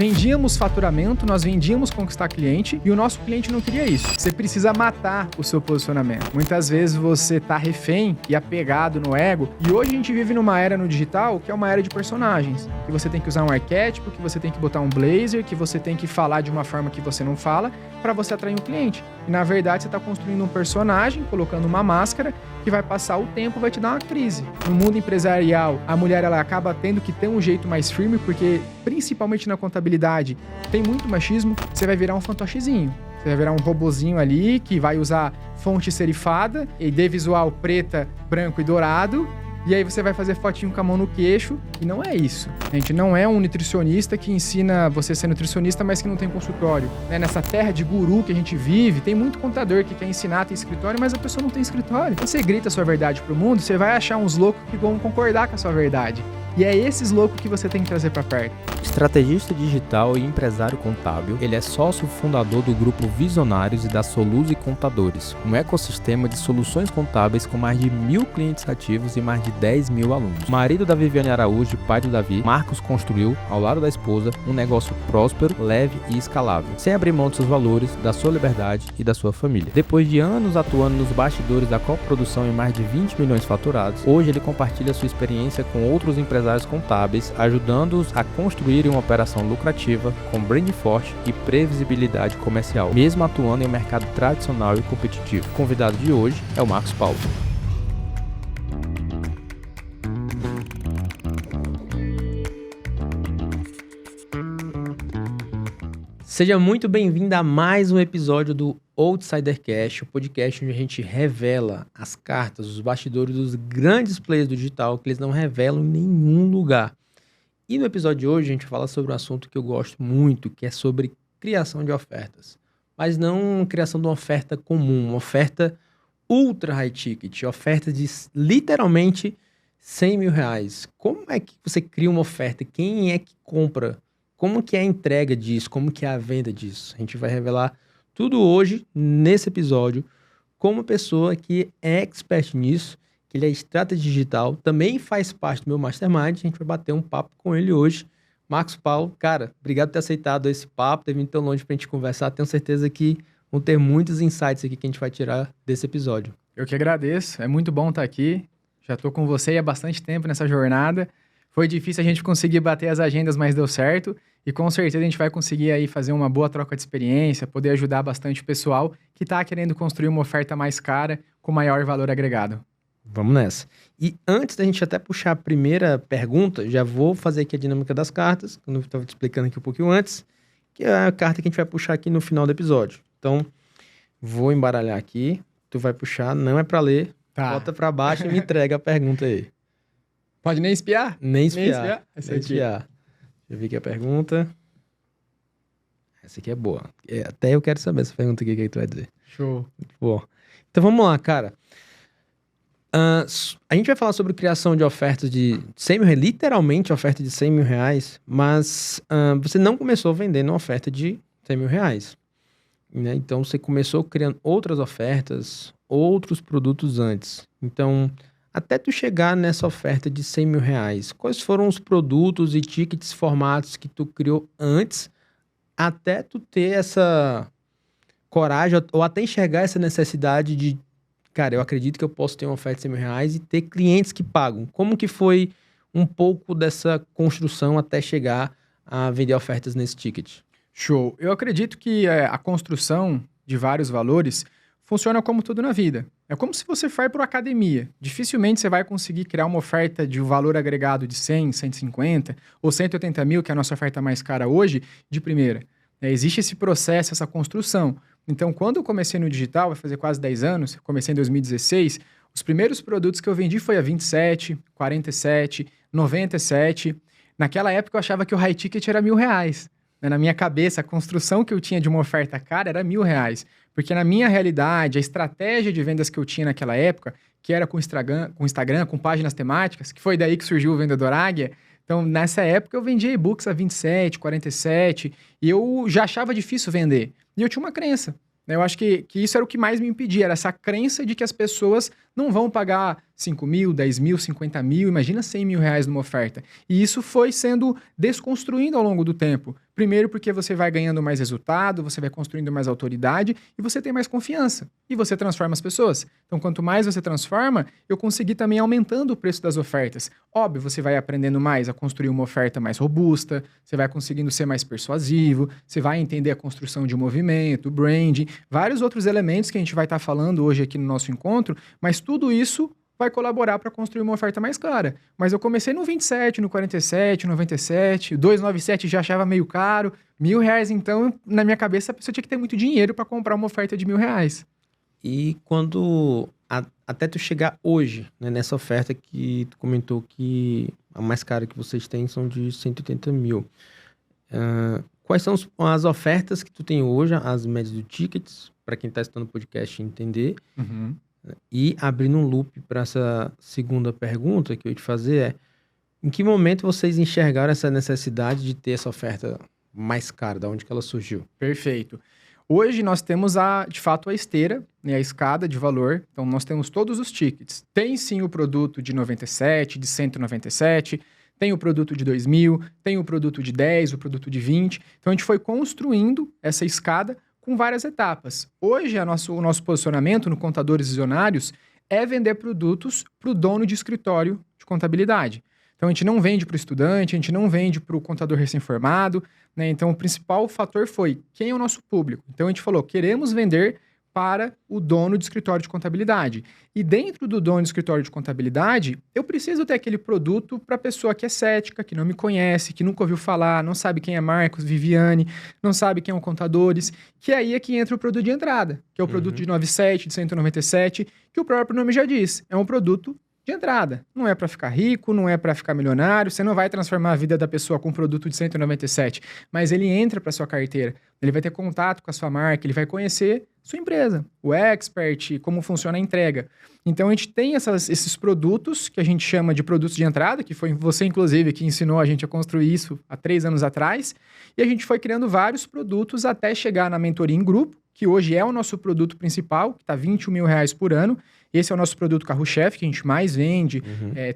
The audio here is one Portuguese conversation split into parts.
Vendíamos faturamento, nós vendíamos conquistar cliente e o nosso cliente não queria isso. Você precisa matar o seu posicionamento. Muitas vezes você tá refém e apegado no ego. E hoje a gente vive numa era no digital que é uma era de personagens. Que você tem que usar um arquétipo, que você tem que botar um blazer, que você tem que falar de uma forma que você não fala para você atrair um cliente. E na verdade você tá construindo um personagem, colocando uma máscara que vai passar o tempo, vai te dar uma crise. No mundo empresarial, a mulher ela acaba tendo que ter um jeito mais firme, porque principalmente na contabilidade tem muito machismo, você vai virar um fantochezinho. Você vai virar um robozinho ali que vai usar fonte serifada, ID visual preta, branco e dourado, e aí você vai fazer fotinho com a mão no queixo, e não é isso. A gente não é um nutricionista que ensina você a ser nutricionista, mas que não tem consultório. Nessa terra de guru que a gente vive, tem muito contador que quer ensinar, tem escritório, mas a pessoa não tem escritório. Quando você grita a sua verdade pro mundo, você vai achar uns loucos que vão concordar com a sua verdade. E é esses loucos que você tem que trazer para perto. Estrategista digital e empresário contábil, ele é sócio fundador do grupo Visionários e da Soluse Contadores, um ecossistema de soluções contábeis com mais de 1.000 clientes ativos e mais de 10 mil alunos. Marido da Viviane Araújo e pai do Davi, Marcos construiu, ao lado da esposa, um negócio próspero, leve e escalável, sem abrir mão de seus valores, da sua liberdade e da sua família. Depois de anos atuando nos bastidores da coprodução em mais de 20 milhões faturados, hoje ele compartilha sua experiência com outros empresários contábeis, ajudando-os a construir uma operação lucrativa com brand forte e previsibilidade comercial, mesmo atuando em um mercado tradicional e competitivo. O convidado de hoje é o Marcos Paulo. Seja muito bem-vindo a mais um episódio do Outsidercast, o podcast onde a gente revela as cartas, os bastidores dos grandes players do digital que eles não revelam em nenhum lugar. E no episódio de hoje a gente fala sobre um assunto que eu gosto muito, que é sobre criação de ofertas. Mas não criação de uma oferta comum, uma oferta ultra high ticket, oferta de literalmente 100 mil reais. Como é que você cria uma oferta? Quem é que compra? Como que é a entrega disso? Como que é a venda disso? A gente vai revelar tudo hoje, nesse episódio, com uma pessoa que é expert nisso, que ele é estrategista digital, também faz parte do meu mastermind, a gente vai bater um papo com ele hoje. Marcos Paulo, cara, obrigado por ter aceitado esse papo, ter vindo tão longe pra gente conversar, tenho certeza que vão ter muitos insights aqui que a gente vai tirar desse episódio. Eu que agradeço, é muito bom estar aqui, já tô com você há bastante tempo nessa jornada. Foi difícil a gente conseguir bater as agendas, mas deu certo. E com certeza a gente vai conseguir aí fazer uma boa troca de experiência, poder ajudar bastante o pessoal que está querendo construir uma oferta mais cara com maior valor agregado. Vamos nessa. E antes da gente até puxar a primeira pergunta, já vou fazer aqui a dinâmica das cartas, como eu estava te explicando aqui um pouquinho antes, que é a carta que a gente vai puxar aqui no final do episódio. Então, vou embaralhar aqui, tu vai puxar, não é para ler, bota para baixo e me entrega a pergunta aí. Pode nem espiar? Nem espiar. Nem espiar. Deixa eu ver aqui a pergunta. Essa aqui é boa. Até eu quero saber essa pergunta aqui, o que tu vai dizer. Show. Boa. Então vamos lá, cara. A gente vai falar sobre criação de ofertas de 100 mil reais, literalmente oferta de 100 mil reais, mas você não começou vendendo uma oferta de 100 mil reais. Né? Então você começou criando outras ofertas, outros produtos antes. Então, até tu chegar nessa oferta de 100 mil reais, quais foram os produtos e tickets, formatos que tu criou antes, até tu ter essa coragem, ou até enxergar essa necessidade de, cara, eu acredito que eu posso ter uma oferta de 100 mil reais e ter clientes que pagam. Como que foi um pouco dessa construção até chegar a vender ofertas nesse ticket? Show. Eu acredito que a construção de vários valores funciona como tudo na vida. É como se você for para uma academia. Dificilmente você vai conseguir criar uma oferta de um valor agregado de 100, 150 ou 180 mil, que é a nossa oferta mais cara hoje, de primeira. Existe esse processo, essa construção. Então, quando eu comecei no digital, vai fazer quase 10 anos, comecei em 2016, os primeiros produtos que eu vendi foi a 27, 47, 97. Naquela época eu achava que o high ticket era R$1.000. Na minha cabeça, a construção que eu tinha de uma oferta cara era R$1.000. Porque na minha realidade, a estratégia de vendas que eu tinha naquela época, que era com Instagram, com páginas temáticas, que foi daí que surgiu o Vendedor Águia. Então, nessa época, eu vendia e-books a 27, 47, e eu já achava difícil vender. E eu tinha uma crença. Eu acho que isso era o que mais me impedia, era essa crença de que as pessoas não vão pagar 5 mil, 10 mil, 50 mil, imagina 100 mil reais numa oferta. E isso foi sendo desconstruindo ao longo do tempo. Primeiro porque você vai ganhando mais resultado, você vai construindo mais autoridade e você tem mais confiança. E você transforma as pessoas. Então, quanto mais você transforma, eu consegui também aumentando o preço das ofertas. Óbvio, você vai aprendendo mais a construir uma oferta mais robusta, você vai conseguindo ser mais persuasivo, você vai entender a construção de um movimento, branding, vários outros elementos que a gente vai estar falando hoje aqui no nosso encontro, mas tudo isso vai colaborar para construir uma oferta mais clara. Mas eu comecei no 27, no 47, no 97, 297 já achava meio caro, R$1.000, então, na minha cabeça, a pessoa tinha que ter muito dinheiro para comprar uma oferta de R$1.000. E quando, até tu chegar hoje, né, nessa oferta que tu comentou que a mais cara que vocês têm são de 180 mil. Quais são as ofertas que tu tem hoje, as médias do tickets, para quem está estudando o podcast entender? Uhum. E abrindo um loop para essa segunda pergunta que eu ia te fazer em que momento vocês enxergaram essa necessidade de ter essa oferta mais cara? Da onde que ela surgiu? Perfeito. Hoje nós temos, de fato, a esteira, né, a escada de valor. Então, nós temos todos os tickets. Tem, sim, o produto de 97, de 197, tem o produto de 2.000, tem o produto de 10, o produto de 20. Então, a gente foi construindo essa escada com várias etapas. Hoje, o nosso posicionamento no Contadores Visionários é vender produtos para o dono de escritório de contabilidade. Então, a gente não vende para o estudante, a gente não vende para o contador recém-formado, né? Então, o principal fator foi quem é o nosso público. Então, a gente falou, queremos vender para o dono de escritório de contabilidade. E dentro do dono de escritório de contabilidade, eu preciso ter aquele produto para a pessoa que é cética, que não me conhece, que nunca ouviu falar, não sabe quem é Marcos, Viviane, não sabe quem é o Contadores, que aí é que entra o produto de entrada, que é o produto de 97, de 197, que o próprio nome já diz, é um produto de entrada. Não é para ficar rico, não é para ficar milionário, você não vai transformar a vida da pessoa com um produto de 197, mas ele entra para sua carteira, ele vai ter contato com a sua marca, ele vai conhecer sua empresa, o expert, como funciona a entrega. Então a gente tem esses produtos que a gente chama de produtos de entrada, que foi você inclusive que ensinou a gente a construir isso há 3 anos atrás, e a gente foi criando vários produtos até chegar na mentoria em grupo, que hoje é o nosso produto principal, que está R$21 mil por ano. Esse é o nosso produto carro-chefe, que a gente mais vende.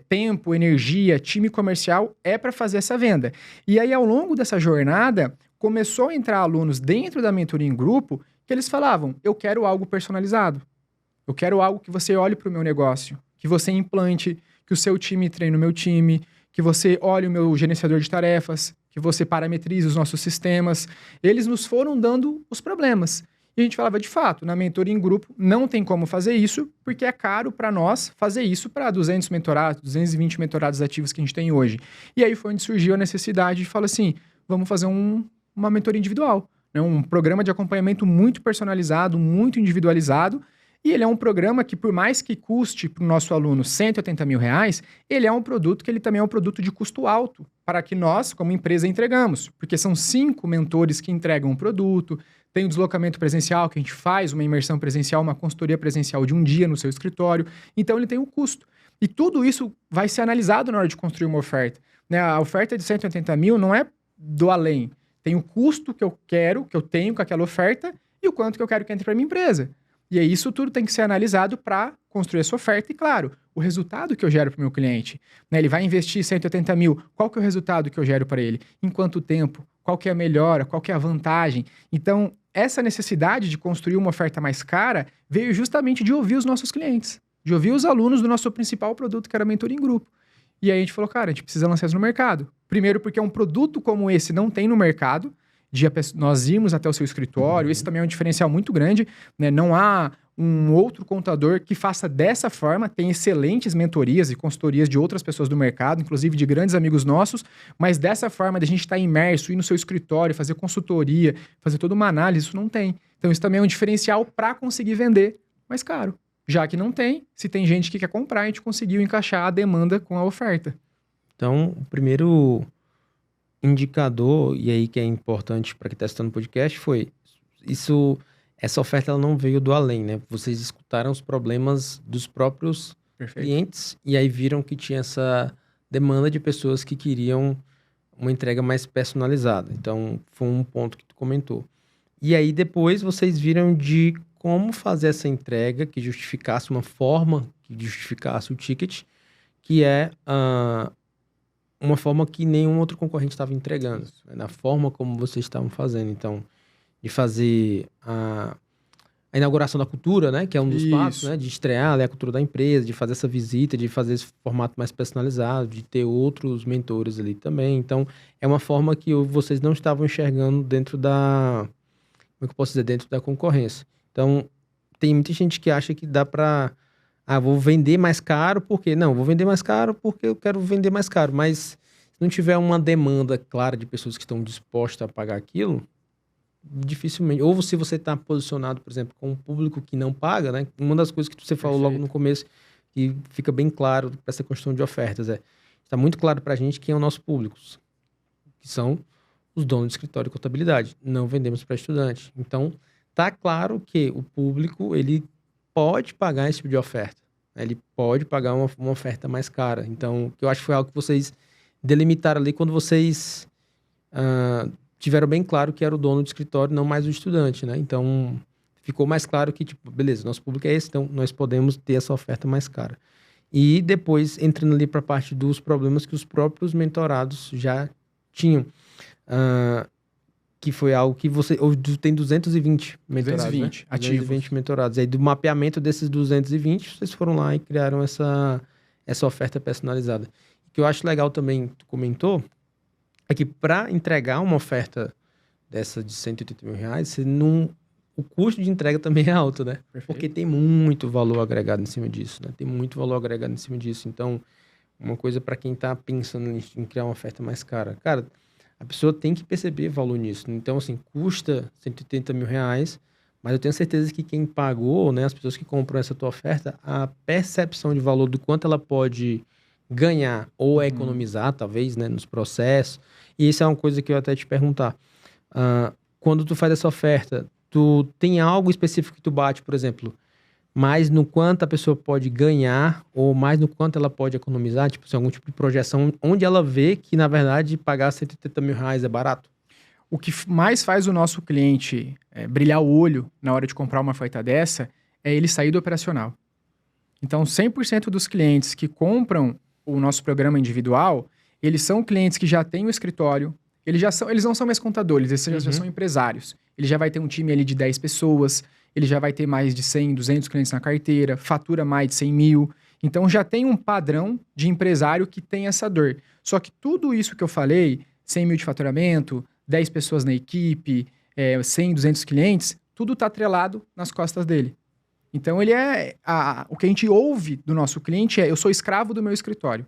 Tempo, energia, time comercial, é para fazer essa venda. E aí, ao longo dessa jornada, começou a entrar alunos dentro da mentoria em grupo que eles falavam, eu quero algo personalizado. Eu quero algo que você olhe para o meu negócio, que você implante, que o seu time treine o meu time, que você olhe o meu gerenciador de tarefas, que você parametrize os nossos sistemas. Eles nos foram dando os problemas. E a gente falava, de fato, na mentoria em grupo não tem como fazer isso, porque é caro para nós fazer isso para 200 mentorados, 220 mentorados ativos que a gente tem hoje. E aí foi onde surgiu a necessidade de falar assim, vamos fazer uma mentoria individual, né? Um programa de acompanhamento muito personalizado, muito individualizado, e ele é um programa que, por mais que custe para o nosso aluno R$180 mil, ele é um produto que ele também é um produto de custo alto para que nós, como empresa, entregamos. Porque são 5 mentores que entregam um produto, tem o deslocamento presencial, que a gente faz uma imersão presencial, uma consultoria presencial de um dia no seu escritório. Então, ele tem um custo. E tudo isso vai ser analisado na hora de construir uma oferta, né? A oferta de 180 mil não é do além. Tem o custo que eu quero, que eu tenho com aquela oferta e o quanto que eu quero que entre para minha empresa. E aí isso tudo tem que ser analisado para construir essa oferta e, claro, o resultado que eu gero para o meu cliente. Né? Ele vai investir 180 mil, qual que é o resultado que eu gero para ele? Em quanto tempo? Qual que é a melhora? Qual que é a vantagem? Então, essa necessidade de construir uma oferta mais cara veio justamente de ouvir os nossos clientes, de ouvir os alunos do nosso principal produto, que era a mentoria em grupo. E aí a gente falou, cara, a gente precisa lançar isso no mercado. Primeiro porque um produto como esse não tem no mercado, nós irmos até o seu escritório, esse também é um diferencial muito grande, né? Não há um outro contador que faça dessa forma, tem excelentes mentorias e consultorias de outras pessoas do mercado, inclusive de grandes amigos nossos, mas dessa forma de a gente estar imerso, ir no seu escritório, fazer consultoria, fazer toda uma análise, isso não tem. Então isso também é um diferencial para conseguir vender mais caro. Já que não tem, se tem gente que quer comprar, a gente conseguiu encaixar a demanda com a oferta. Então, o primeiro indicador, e aí que é importante para quem está assistindo o podcast, foi essa oferta ela não veio do além, né? Vocês escutaram os problemas dos próprios clientes e aí viram que tinha essa demanda de pessoas que queriam uma entrega mais personalizada. Então, foi um ponto que tu comentou. E aí, depois, vocês viram de como fazer essa entrega que justificasse uma forma que justificasse o ticket, que é uma forma que nenhum outro concorrente estava entregando, na forma como vocês estavam fazendo. Então, de fazer a inauguração da cultura, né? Que é um dos passos, né? De estrear ali a cultura da empresa, de fazer essa visita, de fazer esse formato mais personalizado, de ter outros mentores ali também. Então, é uma forma que vocês não estavam enxergando dentro da... Como é que eu posso dizer? Dentro da concorrência. Então, tem muita gente que acha que dá para... vou vender mais caro porque... Não, vou vender mais caro porque eu quero vender mais caro. Mas se não tiver uma demanda clara de pessoas que estão dispostas a pagar aquilo... dificilmente, ou se você está posicionado, por exemplo, com um público que não paga, né? Uma das coisas que você falou logo no começo, que fica bem claro para essa questão de ofertas, está muito claro para a gente quem é o nosso público, que são os donos de escritório de contabilidade. Não vendemos para estudante. Então, tá claro que o público, ele pode pagar esse tipo de oferta, né? Ele pode pagar uma oferta mais cara. Então, que eu acho que foi algo que vocês delimitaram ali quando vocês... tiveram bem claro que era o dono do escritório, não mais o estudante, né? Então, ficou mais claro que, tipo, beleza, nosso público é esse, então nós podemos ter essa oferta mais cara. E depois, entrando ali para a parte dos problemas que os próprios mentorados já tinham, que foi algo que você... Hoje tem 220 mentorados, 220 né? ativos. 220 mentorados. Aí, do mapeamento desses 220, vocês foram lá e criaram essa oferta personalizada. O que eu acho legal também, tu comentou, é que para entregar uma oferta dessa de 180 mil reais, o custo de entrega também é alto, né? Perfeito. Porque tem muito valor agregado em cima disso, né? Tem muito valor agregado em cima disso. Então, uma coisa para quem está pensando em criar uma oferta mais cara. Cara, a pessoa tem que perceber valor nisso. Então, assim, custa 180 mil reais, mas eu tenho certeza que quem pagou, né? As pessoas que compram essa tua oferta, a percepção de valor do quanto ela pode ganhar ou economizar, talvez, né? Nos processos. E isso é uma coisa que eu até te perguntar. Quando tu faz essa oferta, tu tem algo específico que tu bate, por exemplo, mais no quanto a pessoa pode ganhar ou mais no quanto ela pode economizar? Tipo, se algum tipo de projeção onde ela vê que, na verdade, pagar 180 mil reais é barato? O que mais faz o nosso cliente brilhar o olho na hora de comprar uma oferta dessa é ele sair do operacional. Então, 100% dos clientes que compram o nosso programa individual, eles são clientes que já têm o escritório, eles não são mais contadores, eles já são empresários. Ele já vai ter um time ali de 10 pessoas, ele já vai ter mais de 100, 200 clientes na carteira, fatura mais de 100 mil. Então, já tem um padrão de empresário que tem essa dor. Só que tudo isso que eu falei, 100 mil de faturamento, 10 pessoas na equipe, 100, 200 clientes, tudo está atrelado nas costas dele. Então, o que a gente ouve do nosso cliente eu sou escravo do meu escritório.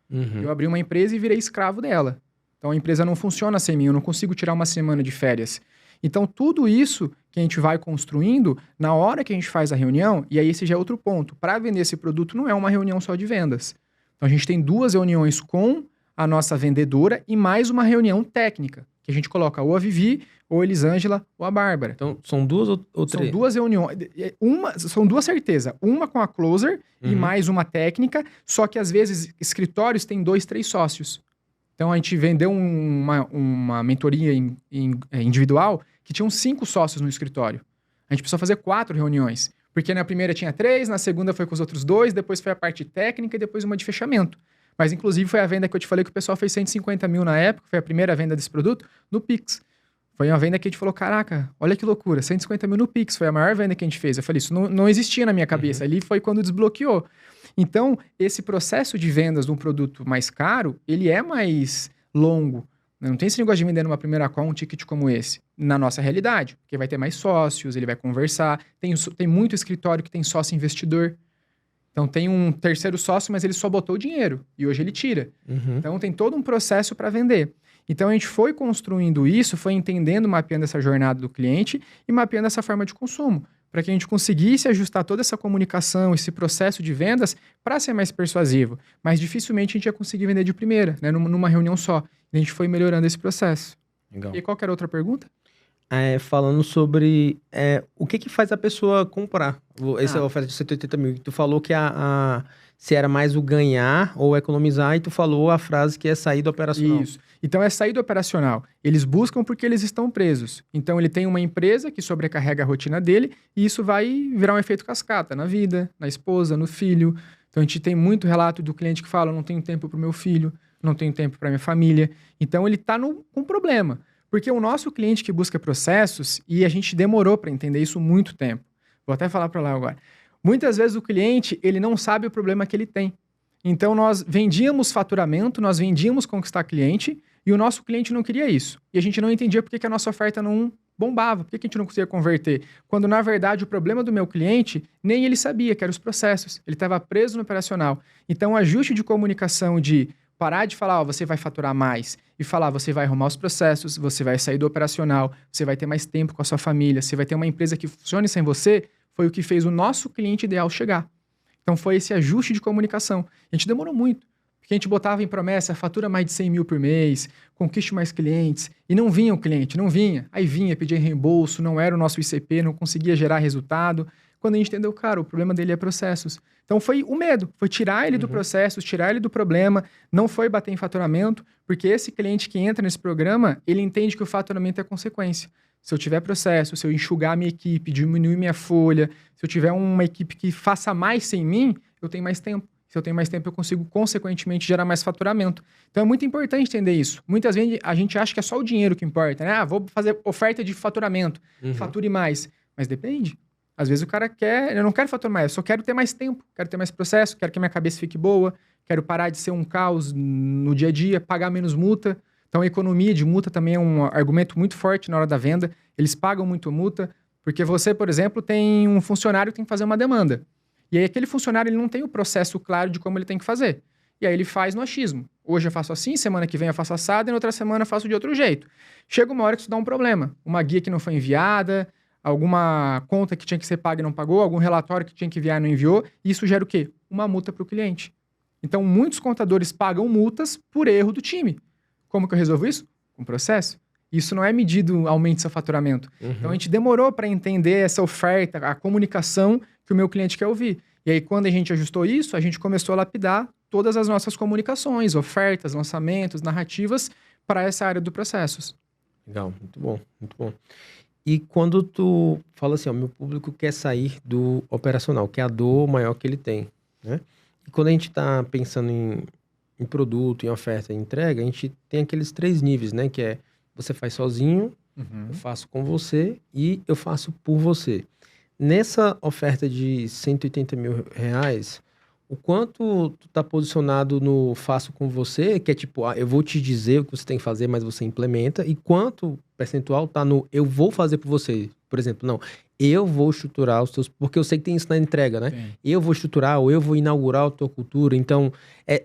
Eu abri uma empresa e virei escravo dela. Então, a empresa não funciona sem mim, eu não consigo tirar uma semana de férias. Então, tudo isso que a gente vai construindo, na hora que a gente faz a reunião, e aí esse já é outro ponto, para vender esse produto não é uma reunião só de vendas. Então, a gente tem 2 reuniões com a nossa vendedora e mais uma reunião técnica, que a gente coloca ou a Vivi, ou a Elisângela, ou a Bárbara. Então, são 2 ou 3? São 2 reuniões. São 2 certezas. Uma com a closer e mais uma técnica, só que às vezes escritórios têm 2, 3 sócios. Então, a gente vendeu uma mentoria individual que tinham 5 sócios no escritório. A gente precisou fazer 4 reuniões. Porque na primeira tinha 3, na segunda foi com os outros 2, depois foi a parte técnica e depois uma de fechamento. Mas, inclusive, foi a venda que eu te falei que o pessoal fez 150 mil na época, foi a primeira venda desse produto, no Pix. Foi uma venda que a gente falou, caraca, olha que loucura, 150 mil no Pix, foi a maior venda que a gente fez. Eu falei, isso não existia na minha cabeça, ali foi quando desbloqueou. Então, esse processo de vendas de um produto mais caro, ele é mais longo. Não tem esse negócio de vender numa primeira call um ticket como esse, na nossa realidade, porque vai ter mais sócios, ele vai conversar, tem muito escritório que tem sócio investidor. Então, tem um terceiro sócio, mas ele só botou o dinheiro e hoje ele tira. Então, tem todo um processo para vender. Então, a gente foi construindo isso, foi entendendo, mapeando essa jornada do cliente e mapeando essa forma de consumo, para que a gente conseguisse ajustar toda essa comunicação, esse processo de vendas para ser mais persuasivo. Mas dificilmente a gente ia conseguir vender de primeira, né, numa reunião só. E a gente foi melhorando esse processo. Legal. E qual que era a outra pergunta? falando sobre o que faz a pessoa comprar. Essa é a oferta de 180 mil. Tu falou que se era mais o ganhar ou economizar, e tu falou a frase que é sair do operacional. Isso. Então é sair do operacional. Eles buscam porque eles estão presos. Então ele tem uma empresa que sobrecarrega a rotina dele e isso vai virar um efeito cascata na vida, na esposa, no filho. Então a gente tem muito relato do cliente que fala: eu não tenho tempo para o meu filho, não tenho tempo para minha família. Então ele está com um problema. Porque o nosso cliente que busca processos, e a gente demorou para entender isso muito tempo. Vou até falar para lá agora. Muitas vezes o cliente, ele não sabe o problema que ele tem. Então nós vendíamos faturamento, nós vendíamos conquistar cliente, e o nosso cliente não queria isso. E a gente não entendia por que a nossa oferta não bombava, por que a gente não conseguia converter. Quando, na verdade, o problema do meu cliente, nem ele sabia, que eram os processos. Ele estava preso no operacional. Então, o ajuste de comunicação de parar de falar, você vai faturar mais, e falar, você vai arrumar os processos, você vai sair do operacional, você vai ter mais tempo com a sua família, você vai ter uma empresa que funcione sem você, foi o que fez o nosso cliente ideal chegar. Então, foi esse ajuste de comunicação. A gente demorou muito. Porque a gente botava em promessa, fatura mais de 100 mil por mês, conquiste mais clientes, e não vinha o cliente, não vinha. Aí vinha, pedia reembolso, não era o nosso ICP, não conseguia gerar resultado. Quando a gente entendeu, cara, o problema dele é processos. Então foi o medo, foi tirar ele do processo, tirar ele do problema, não foi bater em faturamento, porque esse cliente que entra nesse programa, ele entende que o faturamento é consequência. Se eu tiver processo, se eu enxugar a minha equipe, diminuir minha folha, se eu tiver uma equipe que faça mais sem mim, eu tenho mais tempo. Se eu tenho mais tempo, eu consigo, consequentemente, gerar mais faturamento. Então, é muito importante entender isso. Muitas vezes, a gente acha que é só o dinheiro que importa, né? Vou fazer oferta de faturamento, fature mais. Mas depende. Às vezes, o cara quer... Eu não quero faturar mais, eu só quero ter mais tempo, quero ter mais processo, quero que a minha cabeça fique boa, quero parar de ser um caos no dia a dia, pagar menos multa. Então, a economia de multa também é um argumento muito forte na hora da venda. Eles pagam muito multa, porque você, por exemplo, tem um funcionário que tem que fazer uma demanda. E aí aquele funcionário ele não tem o processo claro de como ele tem que fazer. E aí ele faz no achismo. Hoje eu faço assim, semana que vem eu faço assado e na outra semana eu faço de outro jeito. Chega uma hora que isso dá um problema. Uma guia que não foi enviada, alguma conta que tinha que ser paga e não pagou, algum relatório que tinha que enviar e não enviou. E isso gera o quê? Uma multa para o cliente. Então muitos contadores pagam multas por erro do time. Como que eu resolvo isso? Com processo. Isso não é medido aumente seu faturamento. Então a gente demorou para entender essa oferta, a comunicação que o meu cliente quer ouvir. E aí, quando a gente ajustou isso, a gente começou a lapidar todas as nossas comunicações, ofertas, lançamentos, narrativas para essa área do processos. Legal, muito bom, muito bom. E quando tu fala assim, meu público quer sair do operacional, que é a dor maior que ele tem, né? E quando a gente está pensando em produto, em oferta, em entrega, a gente tem aqueles 3 níveis, né? Que é, você faz sozinho, eu faço com você e eu faço por você. Nessa oferta de 180 mil reais, o quanto tu tá posicionado no faço com você, que é tipo, eu vou te dizer o que você tem que fazer, mas você implementa, e quanto percentual tá no eu vou fazer por você? Por exemplo, não, eu vou estruturar os teus... Porque eu sei que tem isso na entrega, né? Sim. Eu vou estruturar ou eu vou inaugurar a tua cultura. Então,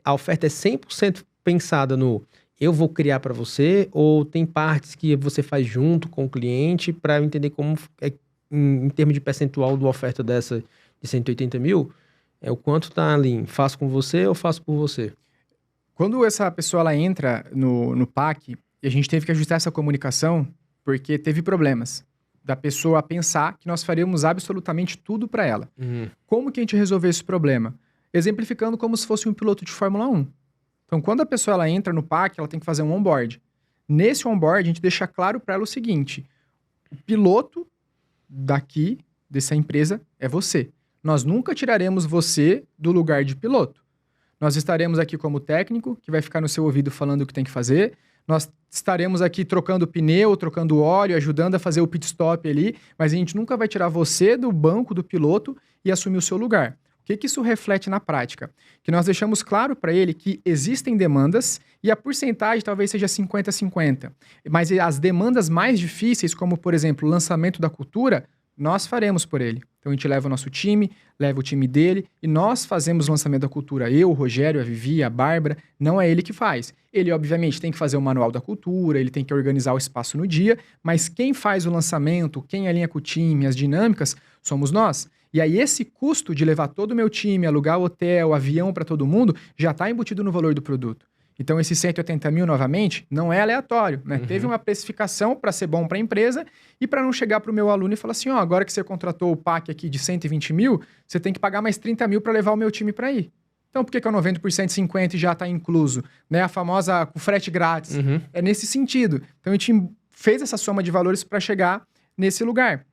a oferta é 100% pensada no eu vou criar para você, ou tem partes que você faz junto com o cliente para entender como é em termos de percentual da oferta dessa de 180 mil, o quanto tá ali, faço com você ou faço por você? Quando essa pessoa ela entra no PAC, e a gente teve que ajustar essa comunicação, porque teve problemas da pessoa pensar que nós faríamos absolutamente tudo para ela. Como que a gente resolveu esse problema? Exemplificando como se fosse um piloto de Fórmula 1. Então, quando a pessoa ela entra no PAC, ela tem que fazer um onboard. Nesse onboard, a gente deixa claro para ela o seguinte: o piloto daqui, dessa empresa, é você. Nós nunca tiraremos você do lugar de piloto. Nós estaremos aqui como técnico, que vai ficar no seu ouvido falando o que tem que fazer. Nós estaremos aqui trocando pneu, trocando óleo, ajudando a fazer o pit stop ali, mas a gente nunca vai tirar você do banco do piloto e assumir o seu lugar. O que isso reflete na prática? Que nós deixamos claro para ele que existem demandas e a porcentagem talvez seja 50-50. Mas as demandas mais difíceis, como, por exemplo, o lançamento da cultura, nós faremos por ele. Então a gente leva o nosso time, leva o time dele e nós fazemos o lançamento da cultura. Eu, o Rogério, a Vivi, a Bárbara, não é ele que faz. Ele, obviamente, tem que fazer o manual da cultura, ele tem que organizar o espaço no dia, mas quem faz o lançamento, quem alinha com o time, as dinâmicas, somos nós. E aí esse custo de levar todo o meu time, alugar hotel, avião para todo mundo, já está embutido no valor do produto. Então, esses 180 mil, novamente, não é aleatório, né? Teve uma precificação para ser bom para a empresa e para não chegar para o meu aluno e falar assim, ó, agora que você contratou o PAC aqui de 120 mil, você tem que pagar mais 30 mil para levar o meu time para ir. Então, por que eu não vendo por 150 e já está incluso? Né? A famosa com frete grátis. É nesse sentido. Então, a gente fez essa soma de valores para chegar nesse lugar.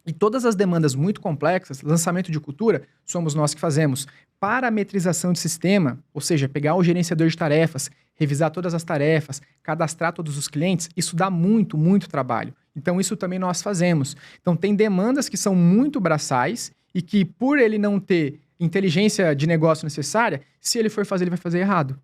E todas as demandas muito complexas, lançamento de cultura, somos nós que fazemos. Parametrização de sistema, ou seja, pegar o gerenciador de tarefas, revisar todas as tarefas, cadastrar todos os clientes, isso dá muito, muito trabalho. Então, isso também nós fazemos. Então, tem demandas que são muito braçais e que, por ele não ter inteligência de negócio necessária, se ele for fazer, ele vai fazer errado.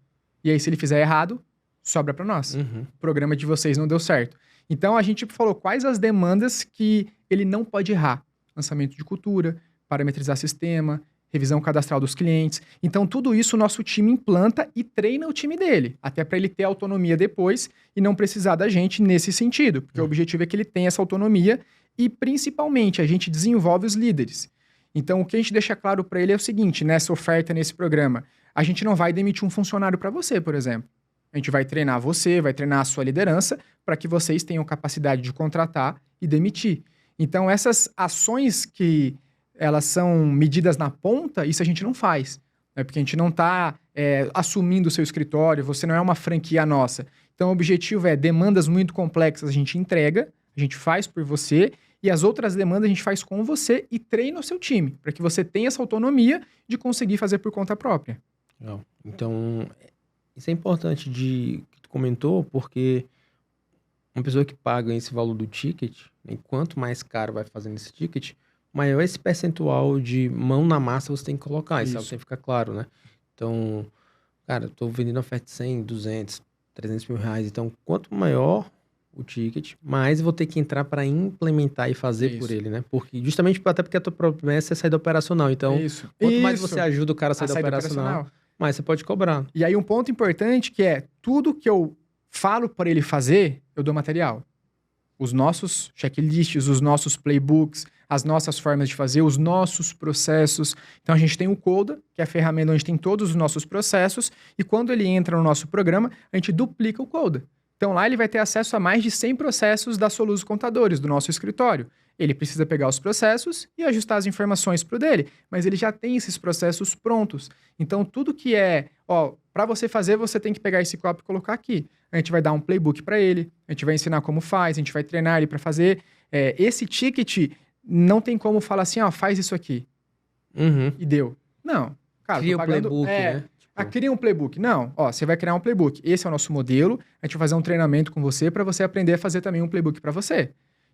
E aí, se ele fizer errado, sobra para nós. O programa de vocês não deu certo. Então, a gente falou quais as demandas que ele não pode errar. Lançamento de cultura, parametrizar sistema, revisão cadastral dos clientes. Então, tudo isso o nosso time implanta e treina o time dele, até para ele ter autonomia depois e não precisar da gente nesse sentido, porque o objetivo é que ele tenha essa autonomia e, principalmente, a gente desenvolve os líderes. Então, o que a gente deixa claro para ele é o seguinte, nessa oferta, nesse programa, a gente não vai demitir um funcionário para você, por exemplo. A gente vai treinar você, vai treinar a sua liderança para que vocês tenham capacidade de contratar e demitir. Então, essas ações que elas são medidas na ponta, isso a gente não faz. Né? Porque a gente não está assumindo o seu escritório, você não é uma franquia nossa. Então, o objetivo é demandas muito complexas, a gente entrega, a gente faz por você, e as outras demandas a gente faz com você e treina o seu time, para que você tenha essa autonomia de conseguir fazer por conta própria. Legal. Então, isso é importante que tu comentou, porque uma pessoa que paga esse valor do ticket, né, quanto mais caro vai fazendo esse ticket, maior esse percentual de mão na massa você tem que colocar. Isso tem que ficar claro, né? Então, cara, eu tô vendendo oferta de 100, 200, 300 mil reais. Então, quanto maior o ticket, mais eu vou ter que entrar para implementar e fazer por ele, né? Porque, justamente até porque a tua promessa é sair do operacional. Então, quanto mais você ajuda o cara a sair do operacional, mais você pode cobrar. E aí, um ponto importante que é, tudo que eu falo para ele fazer, eu dou material. Os nossos checklists, os nossos playbooks, as nossas formas de fazer, os nossos processos. Então, a gente tem o Coda, que é a ferramenta onde tem todos os nossos processos, e quando ele entra no nosso programa, a gente duplica o Coda. Então, lá ele vai ter acesso a mais de 100 processos da Soluso Contadores, do nosso escritório. Ele precisa pegar os processos e ajustar as informações para o dele, mas ele já tem esses processos prontos. Então, tudo que para você fazer, você tem que pegar esse copo e colocar aqui. A gente vai dar um playbook para ele, a gente vai ensinar como faz, a gente vai treinar ele para fazer. Esse ticket não tem como falar assim, faz isso aqui. E deu. Não. Cara, cria o playbook, né? Cria um playbook. Não, você vai criar um playbook. Esse é o nosso modelo, a gente vai fazer um treinamento com você para você aprender a fazer também um playbook para você.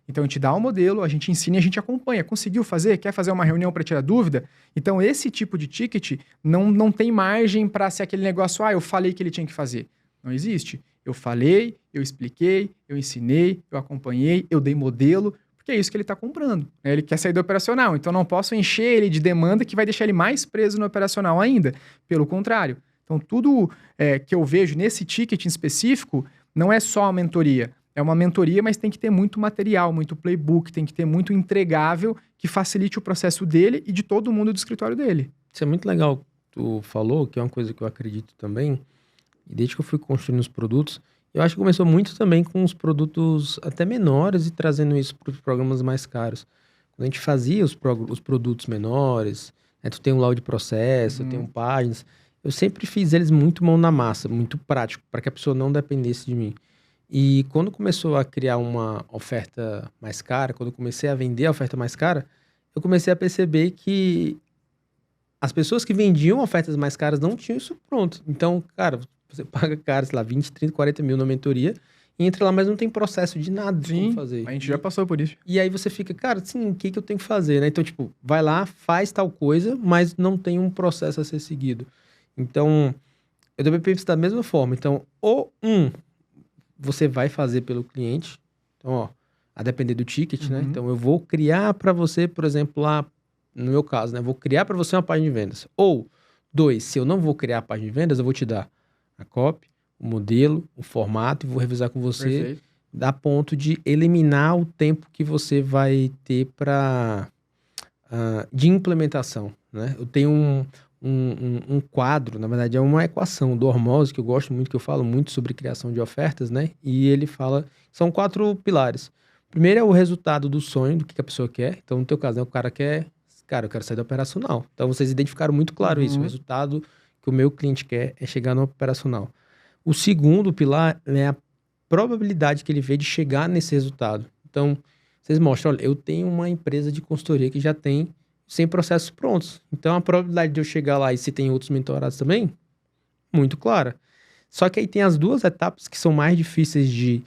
Então, a gente dá o modelo, a gente ensina e a gente acompanha. Conseguiu fazer? Quer fazer uma reunião para tirar dúvida? Então, esse tipo de ticket não tem margem para ser aquele negócio, eu falei que ele tinha que fazer. Não existe. Eu falei, eu expliquei, eu ensinei, eu acompanhei, eu dei modelo, porque é isso que ele está comprando. Né? Ele quer sair do operacional, então não posso encher ele de demanda que vai deixar ele mais preso no operacional ainda. Pelo contrário. Então, tudo que eu vejo nesse ticket em específico não é só a mentoria. É uma mentoria, mas tem que ter muito material, muito playbook, tem que ter muito entregável que facilite o processo dele e de todo mundo do escritório dele. Isso é muito legal que tu falou, que é uma coisa que eu acredito também. E desde que eu fui construindo os produtos, eu acho que começou muito também com os produtos até menores e trazendo isso para os programas mais caros. Quando a gente fazia os produtos menores, né, tu tem um laudo de processo, eu tenho páginas, eu sempre fiz eles muito mão na massa, muito prático, para que a pessoa não dependesse de mim. E quando começou a criar uma oferta mais cara, quando eu comecei a vender a oferta mais cara, eu comecei a perceber que as pessoas que vendiam ofertas mais caras não tinham isso pronto. Então, cara, você paga caro, sei lá, 20, 30, 40 mil na mentoria e entra lá, mas não tem processo de nada de como fazer. A gente já passou por isso. E aí você fica, cara, assim, o que eu tenho que fazer, né? Então, tipo, vai lá, faz tal coisa, mas não tem um processo a ser seguido. Então, eu também penso da mesma forma. Então, você vai fazer pelo cliente. Então, a depender do ticket, né? Então, eu vou criar para você, por exemplo, lá, no meu caso, né? Vou criar para você uma página de vendas. Ou, 2, se eu não vou criar a página de vendas, eu vou te dar a copy, o modelo, o formato, e vou revisar com você. Perfeito. Dá ponto de eliminar o tempo que você vai ter de implementação, né? Eu tenho um quadro, na verdade é uma equação do Hormozzi, que eu gosto muito, que eu falo muito sobre criação de ofertas, né? E ele fala, são 4 pilares. Primeiro é o resultado do sonho, do que a pessoa quer. Então, no teu caso, né, o cara quer, cara, eu quero sair do operacional. Então, vocês identificaram muito claro isso. O resultado que o meu cliente quer é chegar no operacional. O segundo pilar é a probabilidade que ele vê de chegar nesse resultado. Então, vocês mostram, olha, eu tenho uma empresa de consultoria que já tem 100 processos prontos. Então, a probabilidade de eu chegar lá e se tem outros mentorados também, muito clara. Só que aí tem as 2 etapas que são mais difíceis de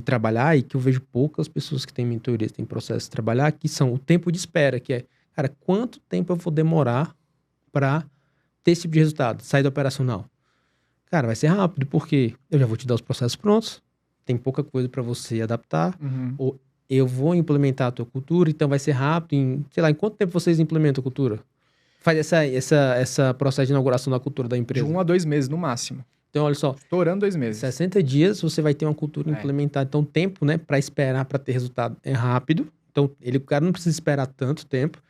trabalhar e que eu vejo poucas pessoas que têm mentorias, têm processos de trabalhar, que são o tempo de espera, que é, cara, quanto tempo eu vou demorar para ter esse tipo de resultado, sair do operacional? Cara, vai ser rápido, porque eu já vou te dar os processos prontos, tem pouca coisa para você adaptar, ou eu vou implementar a tua cultura, então vai ser rápido, sei lá, em quanto tempo vocês implementam a cultura? Faz essa processo de inauguração da cultura da empresa? De 1 a 2 meses, no máximo. Então, olha só. Estourando 2 meses. 60 dias você vai ter uma cultura implementada. Então, o tempo, né, para esperar, para ter resultado é rápido. Então, o cara não precisa esperar tanto tempo.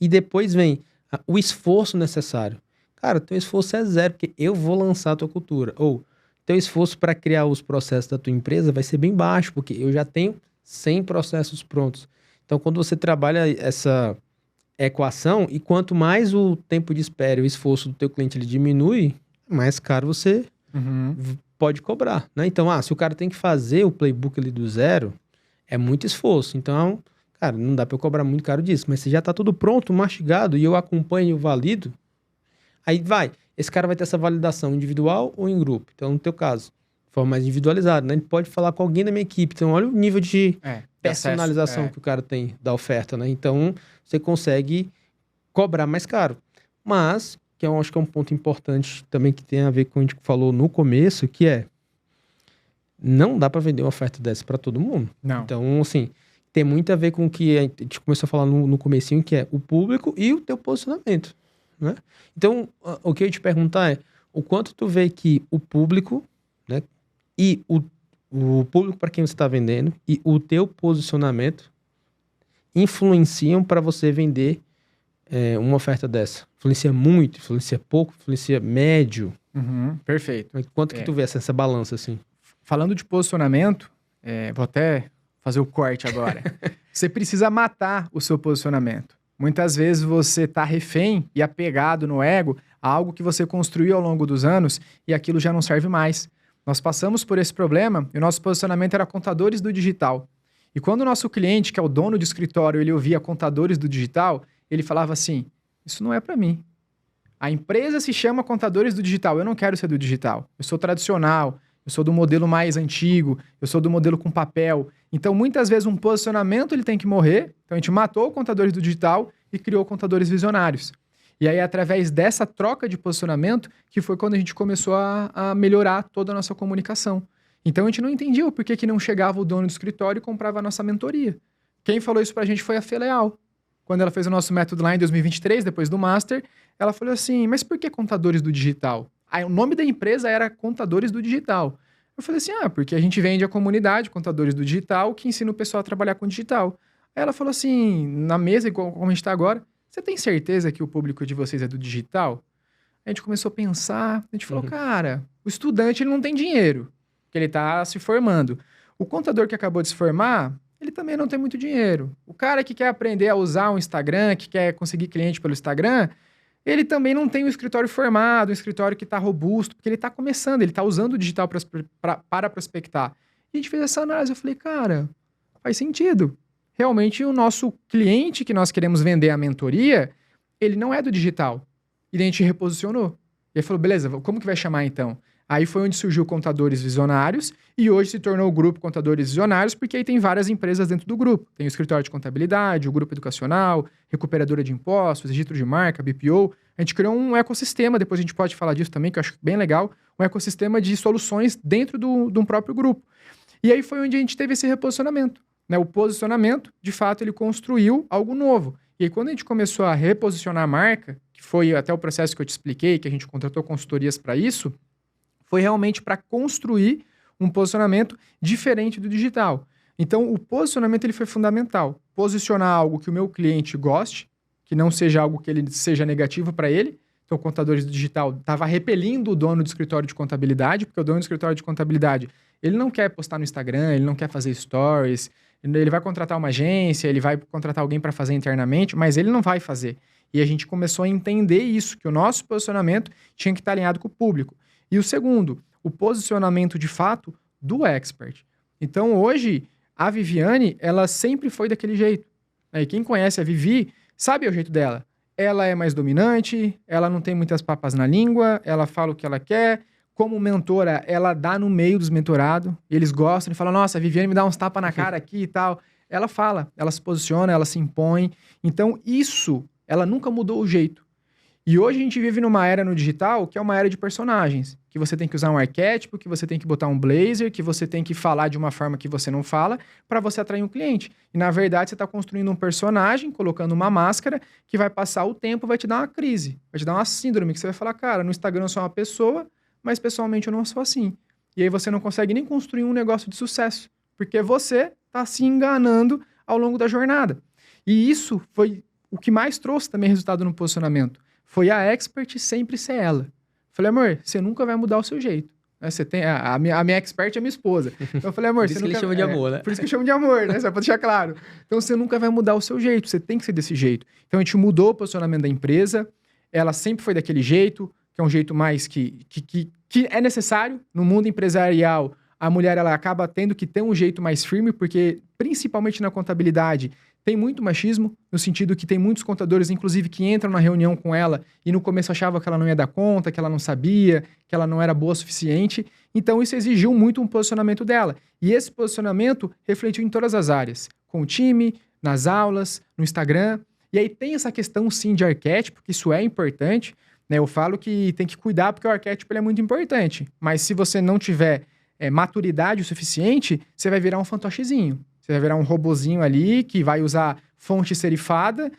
E depois vem o esforço necessário. Cara, teu esforço é 0, porque eu vou lançar a tua cultura. Ou, teu esforço para criar os processos da tua empresa vai ser bem baixo, porque eu já tenho 100 processos prontos. Então, quando você trabalha essa equação, e quanto mais o tempo de espera e o esforço do teu cliente ele diminui, mais caro você pode cobrar, né? Então, se o cara tem que fazer o playbook ali do 0, é muito esforço. Então, cara, não dá para eu cobrar muito caro disso. Mas se já tá tudo pronto, mastigado, e eu acompanho e eu valido, aí esse cara vai ter essa validação individual ou em grupo. Então, no teu caso, de forma mais individualizada, né? Ele pode falar com alguém da minha equipe. Então, olha o nível de personalização que o cara tem da oferta, né? Então, você consegue cobrar mais caro. Mas, que eu acho que é um ponto importante também que tem a ver com o que a gente falou no começo, que é, não dá para vender uma oferta dessa para todo mundo. Não. Então, assim, tem muito a ver com o que a gente começou a falar no comecinho, que é o público e o teu posicionamento, né? Então, o que eu ia te perguntar é, o quanto tu vê que o público, né, e o público para quem você está vendendo e o teu posicionamento influenciam para você vender uma oferta dessa? Influencia muito, influencia pouco, influencia médio? Perfeito. Quanto que tu vê essa balança, assim? Falando de posicionamento, vou até fazer o corte agora. Você precisa matar o seu posicionamento. Muitas vezes você está refém e apegado no ego a algo que você construiu ao longo dos anos e aquilo já não serve mais. Nós passamos por esse problema e o nosso posicionamento era contadores do digital. E quando o nosso cliente, que é o dono do escritório, ele ouvia contadores do digital, ele falava assim, isso não é para mim. A empresa se chama contadores do digital, eu não quero ser do digital. Eu sou tradicional, eu sou do modelo mais antigo, eu sou do modelo com papel. Então, muitas vezes, um posicionamento ele tem que morrer. Então, a gente matou contadores do digital e criou contadores visionários. E aí, através dessa troca de posicionamento, que foi quando a gente começou a melhorar toda a nossa comunicação. Então, a gente não entendia o porquê que não chegava o dono do escritório e comprava a nossa mentoria. Quem falou isso pra gente foi a Fê Leal. Quando ela fez o nosso método lá em 2023, depois do Master, ela falou assim, mas por que contadores do digital? Aí, o nome da empresa era Contadores do Digital. Eu falei assim, porque a gente vende a comunidade Contadores do Digital, que ensina o pessoal a trabalhar com digital. Aí ela falou assim, na mesa, como a gente está agora, você tem certeza que o público de vocês é do digital? A gente começou a pensar, a gente falou, cara, o estudante ele não tem dinheiro, porque ele está se formando. O contador que acabou de se formar, ele também não tem muito dinheiro. O cara que quer aprender a usar um Instagram, que quer conseguir cliente pelo Instagram, ele também não tem um escritório formado, um escritório que está robusto, porque ele está começando, ele está usando o digital para prospectar. E a gente fez essa análise, eu falei, cara, faz sentido. Realmente o nosso cliente que nós queremos vender a mentoria, ele não é do digital. E daí a gente reposicionou. E aí falou, beleza, como que vai chamar então? Aí foi onde surgiu Contadores Visionários e hoje se tornou o grupo Contadores Visionários porque aí tem várias empresas dentro do grupo. Tem o escritório de contabilidade, o grupo educacional, recuperadora de impostos, registro de marca, BPO. A gente criou um ecossistema, depois a gente pode falar disso também, que eu acho bem legal, um ecossistema de soluções dentro de um próprio grupo. E aí foi onde a gente teve esse reposicionamento. Né? O posicionamento, de fato, ele construiu algo novo. E aí quando a gente começou a reposicionar a marca, que foi até o processo que eu te expliquei, que a gente contratou consultorias para isso, foi realmente para construir um posicionamento diferente do digital. Então, o posicionamento ele foi fundamental. Posicionar algo que o meu cliente goste, que não seja algo que ele seja negativo para ele. Então, o contador digital estava repelindo o dono do escritório de contabilidade, porque o dono do escritório de contabilidade, ele não quer postar no Instagram, ele não quer fazer stories, ele vai contratar uma agência, ele vai contratar alguém para fazer internamente, mas ele não vai fazer. E a gente começou a entender isso, que o nosso posicionamento tinha que estar alinhado com o público. E o segundo, o posicionamento de fato do expert. Então, hoje, a Viviane, ela sempre foi daquele jeito. E quem conhece a Vivi sabe o jeito dela. Ela é mais dominante, ela não tem muitas papas na língua, ela fala o que ela quer. Como mentora, ela dá no meio dos mentorados. Eles gostam e falam, nossa, a Viviane me dá uns tapas na cara aqui e tal. Ela fala, ela se posiciona, ela se impõe. Então, isso, ela nunca mudou o jeito. E hoje a gente vive numa era no digital que é uma era de personagens. Que você tem que usar um arquétipo, que você tem que botar um blazer, que você tem que falar de uma forma que você não fala para você atrair um cliente. E na verdade você está construindo um personagem, colocando uma máscara que vai passar o tempo, vai te dar uma crise, vai te dar uma síndrome, que você vai falar, cara, no Instagram eu sou uma pessoa, mas pessoalmente eu não sou assim. E aí você não consegue nem construir um negócio de sucesso, porque você está se enganando ao longo da jornada. E isso foi o que mais trouxe também resultado no posicionamento. Foi a expert sempre ser ela. Falei, amor, você nunca vai mudar o seu jeito. Você tem a minha expert é a minha esposa. Então eu falei, amor, por isso você que nunca... ele chama de amor, né? Por isso que eu chamo de amor, né? Só pra deixar claro. Então você nunca vai mudar o seu jeito, você tem que ser desse jeito. Então a gente mudou o posicionamento da empresa, ela sempre foi daquele jeito, que é um jeito mais que é necessário. No mundo empresarial, a mulher ela acaba tendo que ter um jeito mais firme, porque principalmente na contabilidade, tem muito machismo, no sentido que tem muitos contadores, inclusive, que entram na reunião com ela e no começo achavam que ela não ia dar conta, que ela não sabia, que ela não era boa o suficiente. Então, isso exigiu muito um posicionamento dela. E esse posicionamento refletiu em todas as áreas. Com o time, nas aulas, no Instagram. E aí tem essa questão, sim, de arquétipo, que isso é importante. Né? Eu falo que tem que cuidar porque o arquétipo ele é muito importante. Mas se você não tiver maturidade o suficiente, você vai virar um fantochezinho. Você vai virar um robozinho ali que vai usar fonte serifada,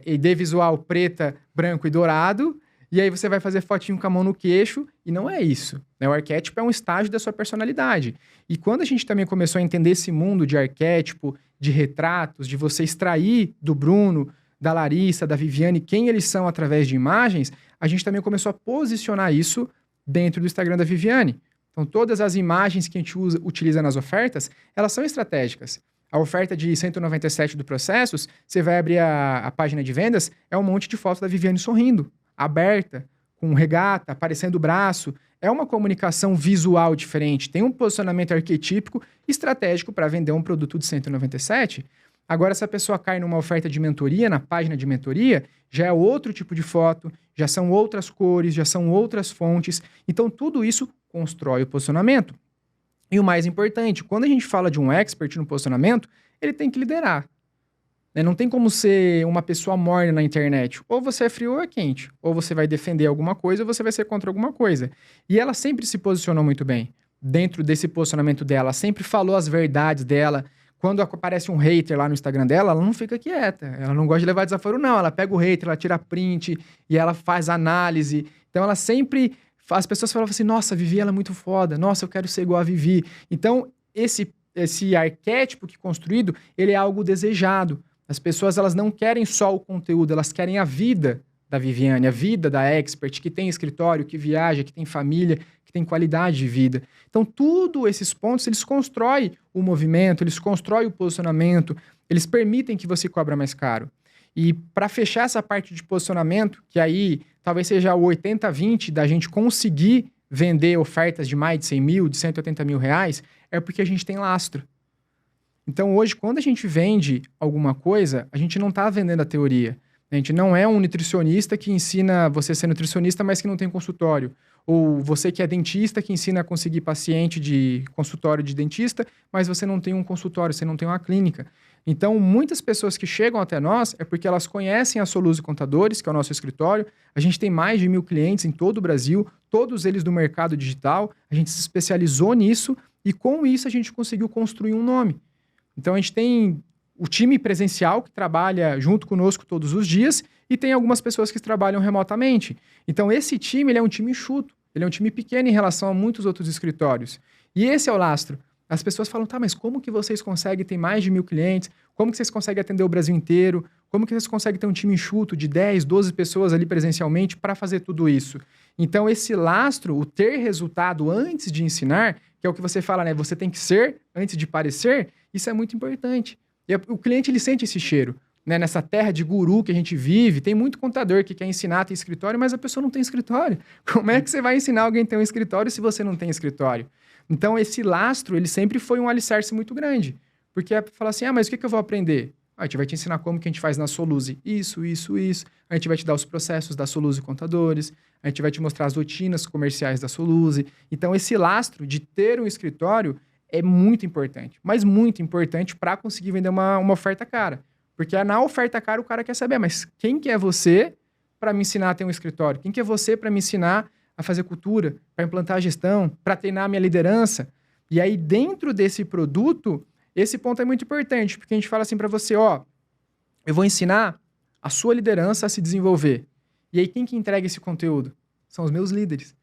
ID visual preta, branco e dourado, e aí você vai fazer fotinho com a mão no queixo, e não é isso. Né? O arquétipo é um estágio da sua personalidade. E quando a gente também começou a entender esse mundo de arquétipo, de retratos, de você extrair do Bruno, da Larissa, da Viviane, quem eles são através de imagens, a gente também começou a posicionar isso dentro do Instagram da Viviane. Então, todas as imagens que a gente utiliza nas ofertas, elas são estratégicas. A oferta de 197 do Processos, você vai abrir a página de vendas, é um monte de fotos da Viviane sorrindo, aberta, com regata, aparecendo o braço. É uma comunicação visual diferente, tem um posicionamento arquetípico estratégico para vender um produto de 197. Agora, se a pessoa cai numa oferta de mentoria, na página de mentoria, já é outro tipo de foto, já são outras cores, já são outras fontes. Então, tudo isso constrói o posicionamento. E o mais importante, quando a gente fala de um expert no posicionamento, ele tem que liderar. Né? Não tem como ser uma pessoa morna na internet. Ou você é frio ou é quente. Ou você vai defender alguma coisa ou você vai ser contra alguma coisa. E ela sempre se posicionou muito bem. Dentro desse posicionamento dela, ela sempre falou as verdades dela. Quando aparece um hater lá no Instagram dela, ela não fica quieta. Ela não gosta de levar desaforo, não. Ela pega o hater, ela tira print e ela faz análise. Então, ela sempre... As pessoas falavam assim, nossa, a Vivi, ela é muito foda. Nossa, eu quero ser igual a Vivi. Então, esse arquétipo que é construído, ele é algo desejado. As pessoas, elas não querem só o conteúdo, elas querem a vida da Viviane, a vida da expert, que tem escritório, que viaja, que tem família, que tem qualidade de vida. Então, tudo esses pontos, eles constroem o movimento, eles constroem o posicionamento, eles permitem que você cobra mais caro. E para fechar essa parte de posicionamento, que aí talvez seja o 80-20 da gente conseguir vender ofertas de mais de 100 mil, de 180 mil reais, é porque a gente tem lastro. Então, hoje, quando a gente vende alguma coisa, a gente não está vendendo a teoria. A gente não é um nutricionista que ensina você a ser nutricionista, mas que não tem consultório. Ou você que é dentista, que ensina a conseguir paciente de consultório de dentista, mas você não tem um consultório, você não tem uma clínica. Então, muitas pessoas que chegam até nós é porque elas conhecem a Soluso Contadores, que é o nosso escritório. A gente tem mais de 1.000 clientes em todo o Brasil, todos eles do mercado digital. A gente se especializou nisso e, com isso, a gente conseguiu construir um nome. Então, a gente tem o time presencial que trabalha junto conosco todos os dias e tem algumas pessoas que trabalham remotamente. Então, esse time ele é um time enxuto, ele é um time pequeno em relação a muitos outros escritórios. E esse é o lastro. As pessoas falam, tá, mas como que vocês conseguem ter mais de 1.000 clientes? Como que vocês conseguem atender o Brasil inteiro? Como que vocês conseguem ter um time enxuto de 10, 12 pessoas ali presencialmente para fazer tudo isso? Então, esse lastro, o ter resultado antes de ensinar, que é o que você fala, né? Você tem que ser antes de parecer, isso é muito importante. E o cliente, ele sente esse cheiro. Né? Nessa terra de guru que a gente vive, tem muito contador que quer ensinar, tem escritório, mas a pessoa não tem escritório. Como é que você vai ensinar alguém a ter um escritório se você não tem escritório? Então, esse lastro, ele sempre foi um alicerce muito grande. Porque é falar assim, mas o que eu vou aprender? A gente vai te ensinar como que a gente faz na Soluse. Isso. A gente vai te dar os processos da Soluse Contadores. A gente vai te mostrar as rotinas comerciais da Soluse. Então, esse lastro de ter um escritório é muito importante. Mas muito importante para conseguir vender uma oferta cara. Porque na oferta cara o cara quer saber, mas quem que é você para me ensinar a ter um escritório? Quem que é você para me ensinar a fazer cultura, para implantar a gestão, para treinar a minha liderança? E aí, dentro desse produto, esse ponto é muito importante, porque a gente fala assim para você, eu vou ensinar a sua liderança a se desenvolver. E aí, quem que entrega esse conteúdo? São os meus líderes.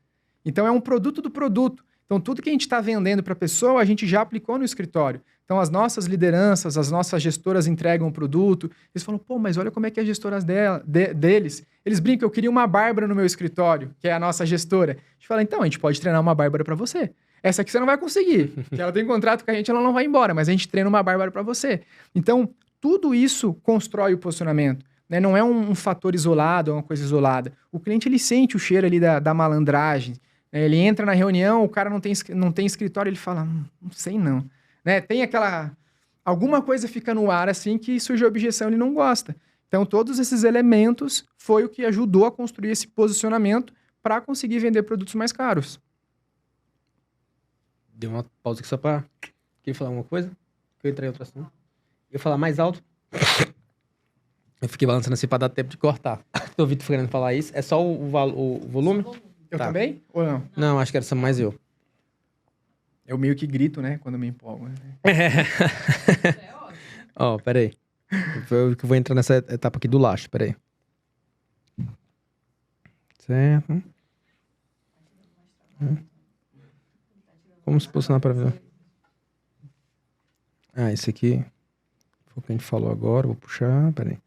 Então, é um produto do produto. Então, tudo que a gente está vendendo para a pessoa, a gente já aplicou no escritório. Então, as nossas lideranças, as nossas gestoras entregam o produto. Eles falam, mas olha como é que é as gestoras deles. Eles brincam, eu queria uma Bárbara no meu escritório, que é a nossa gestora. A gente fala, então, a gente pode treinar uma Bárbara para você. Essa aqui você não vai conseguir. Porque ela tem contrato com a gente, ela não vai embora, mas a gente treina uma Bárbara para você. Então, tudo isso constrói o posicionamento. Né? Não é um fator isolado, é uma coisa isolada. O cliente, ele sente o cheiro ali da malandragem. Ele entra na reunião, o cara não tem escritório, ele fala, não sei não. Né? Tem alguma coisa fica no ar assim que surge a objeção, ele não gosta. Então, todos esses elementos foi o que ajudou a construir esse posicionamento para conseguir vender produtos mais caros. Deu uma pausa aqui só para... Queria falar alguma coisa? Eu entrei em outro assunto. Eu ia falar mais alto. Eu fiquei balançando assim para dar tempo de cortar. Tô ouvindo querendo falar isso. É só o volume? Eu também? Ou não? Não, acho que era só mais eu. Eu meio que grito, né? Quando me empolgo. Ó, peraí. Eu vou entrar nessa etapa aqui do lastro, peraí. Certo. Como se posicionar para ver? Esse aqui foi o que a gente falou agora. Vou puxar, peraí.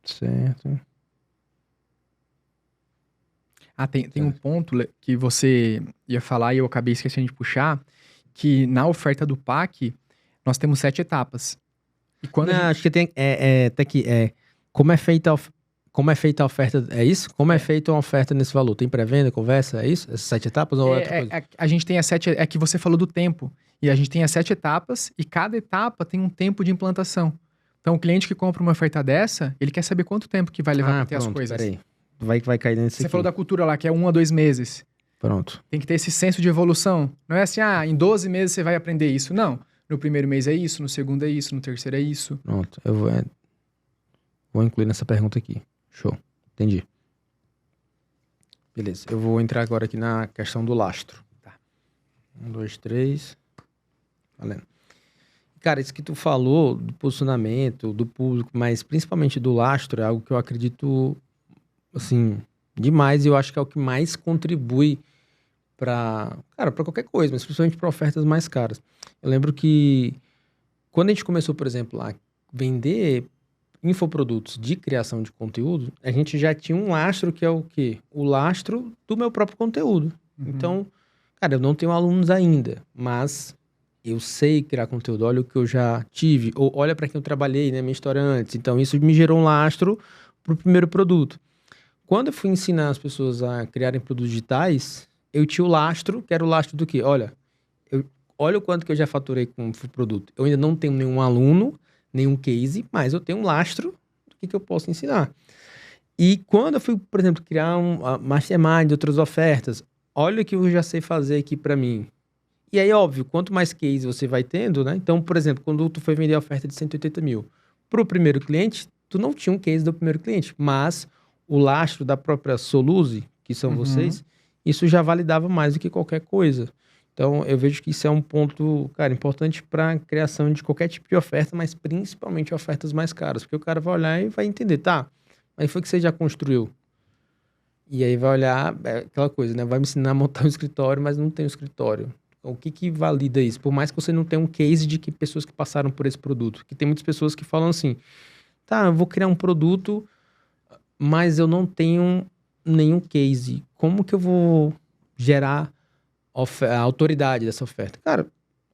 Certo. Tem um ponto que você ia falar e eu acabei esquecendo de puxar, que na oferta do PAC, nós temos 7 etapas. E quando acho que tem... Até que como é feita a oferta, é isso? Como é feita uma oferta nesse valor? Tem pré-venda, conversa, é isso? Essas 7 etapas ou outra coisa? A gente tem as 7... É que você falou do tempo. E a gente tem as 7 etapas e cada etapa tem um tempo de implantação. Então, o cliente que compra uma oferta dessa, ele quer saber quanto tempo que vai levar para ter as coisas. Peraí. Vai cair nesse Você falou da cultura lá, que é 1 a 2 meses. Pronto. Tem que ter esse senso de evolução. Não é assim, em 12 meses você vai aprender isso. Não. No primeiro mês é isso, no segundo é isso, no terceiro é isso. Pronto. Eu vou incluir nessa pergunta aqui. Show. Entendi. Beleza. Eu vou entrar agora aqui na questão do lastro. Tá. 1, 2, 3. Valendo. Cara, isso que tu falou do posicionamento, do público, mas principalmente do lastro, é algo que eu acredito, assim, demais. E eu acho que é o que mais contribui para qualquer coisa, mas principalmente para ofertas mais caras. Eu lembro que quando a gente começou, por exemplo, a vender infoprodutos de criação de conteúdo, a gente já tinha um lastro que é o quê? O lastro do meu próprio conteúdo. Uhum. Então, cara, eu não tenho alunos ainda, mas eu sei criar conteúdo, olha o que eu já tive, ou olha para quem eu trabalhei, né, minha história antes. Então, isso me gerou um lastro para o primeiro produto. Quando eu fui ensinar as pessoas a criarem produtos digitais, eu tinha o lastro, que era o lastro do quê? Olha o quanto que eu já faturei com o produto. Eu ainda não tenho nenhum aluno, nenhum case, mas eu tenho um lastro do que eu posso ensinar. E quando eu fui, por exemplo, criar uma mastermind, outras ofertas, olha o que eu já sei fazer aqui para mim. E aí, óbvio, quanto mais case você vai tendo, né? Então, por exemplo, quando tu foi vender a oferta de 180 mil para o primeiro cliente, tu não tinha um case do primeiro cliente, mas o lastro da própria Soluse, que são vocês, isso já validava mais do que qualquer coisa. Então, eu vejo que isso é um ponto, cara, importante para a criação de qualquer tipo de oferta, mas principalmente ofertas mais caras, porque o cara vai olhar e vai entender, tá, mas foi que você já construiu. E aí vai olhar, aquela coisa, né? Vai me ensinar a montar um escritório, mas não tem um escritório. O que valida isso? Por mais que você não tenha um case de que pessoas que passaram por esse produto. Que tem muitas pessoas que falam assim, tá, eu vou criar um produto, mas eu não tenho nenhum case. Como que eu vou gerar a autoridade dessa oferta? Cara,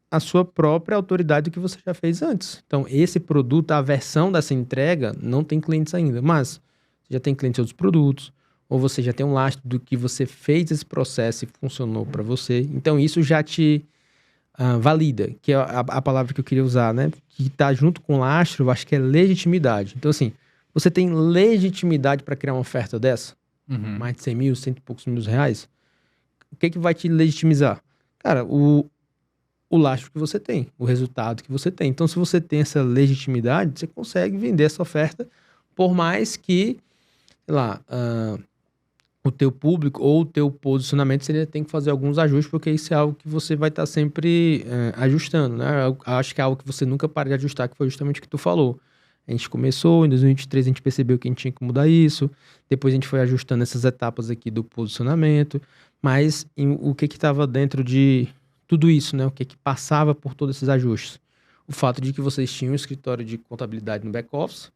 a sua própria autoridade que você já fez antes. Então, esse produto, a versão dessa entrega, não tem clientes ainda, mas você já tem clientes de outros produtos, ou você já tem um lastro do que você fez esse processo e funcionou para você. Então, isso já te valida, que é a palavra que eu queria usar, né? Que está junto com o lastro, eu acho que é legitimidade. Então, assim, você tem legitimidade para criar uma oferta dessa? Mais de 100 mil, cento e poucos mil reais? O que vai te legitimizar? Cara, o lastro que você tem, o resultado que você tem. Então, se você tem essa legitimidade, você consegue vender essa oferta, por mais que, sei lá, o teu público ou o teu posicionamento, você tem que fazer alguns ajustes, porque isso é algo que você vai estar sempre ajustando, né? Eu acho que é algo que você nunca para de ajustar, que foi justamente o que tu falou. A gente começou, em 2023 a gente percebeu que a gente tinha que mudar isso, depois a gente foi ajustando essas etapas aqui do posicionamento, mas o que estava dentro de tudo isso, né? O que passava por todos esses ajustes? O fato de que vocês tinham um escritório de contabilidade no back-office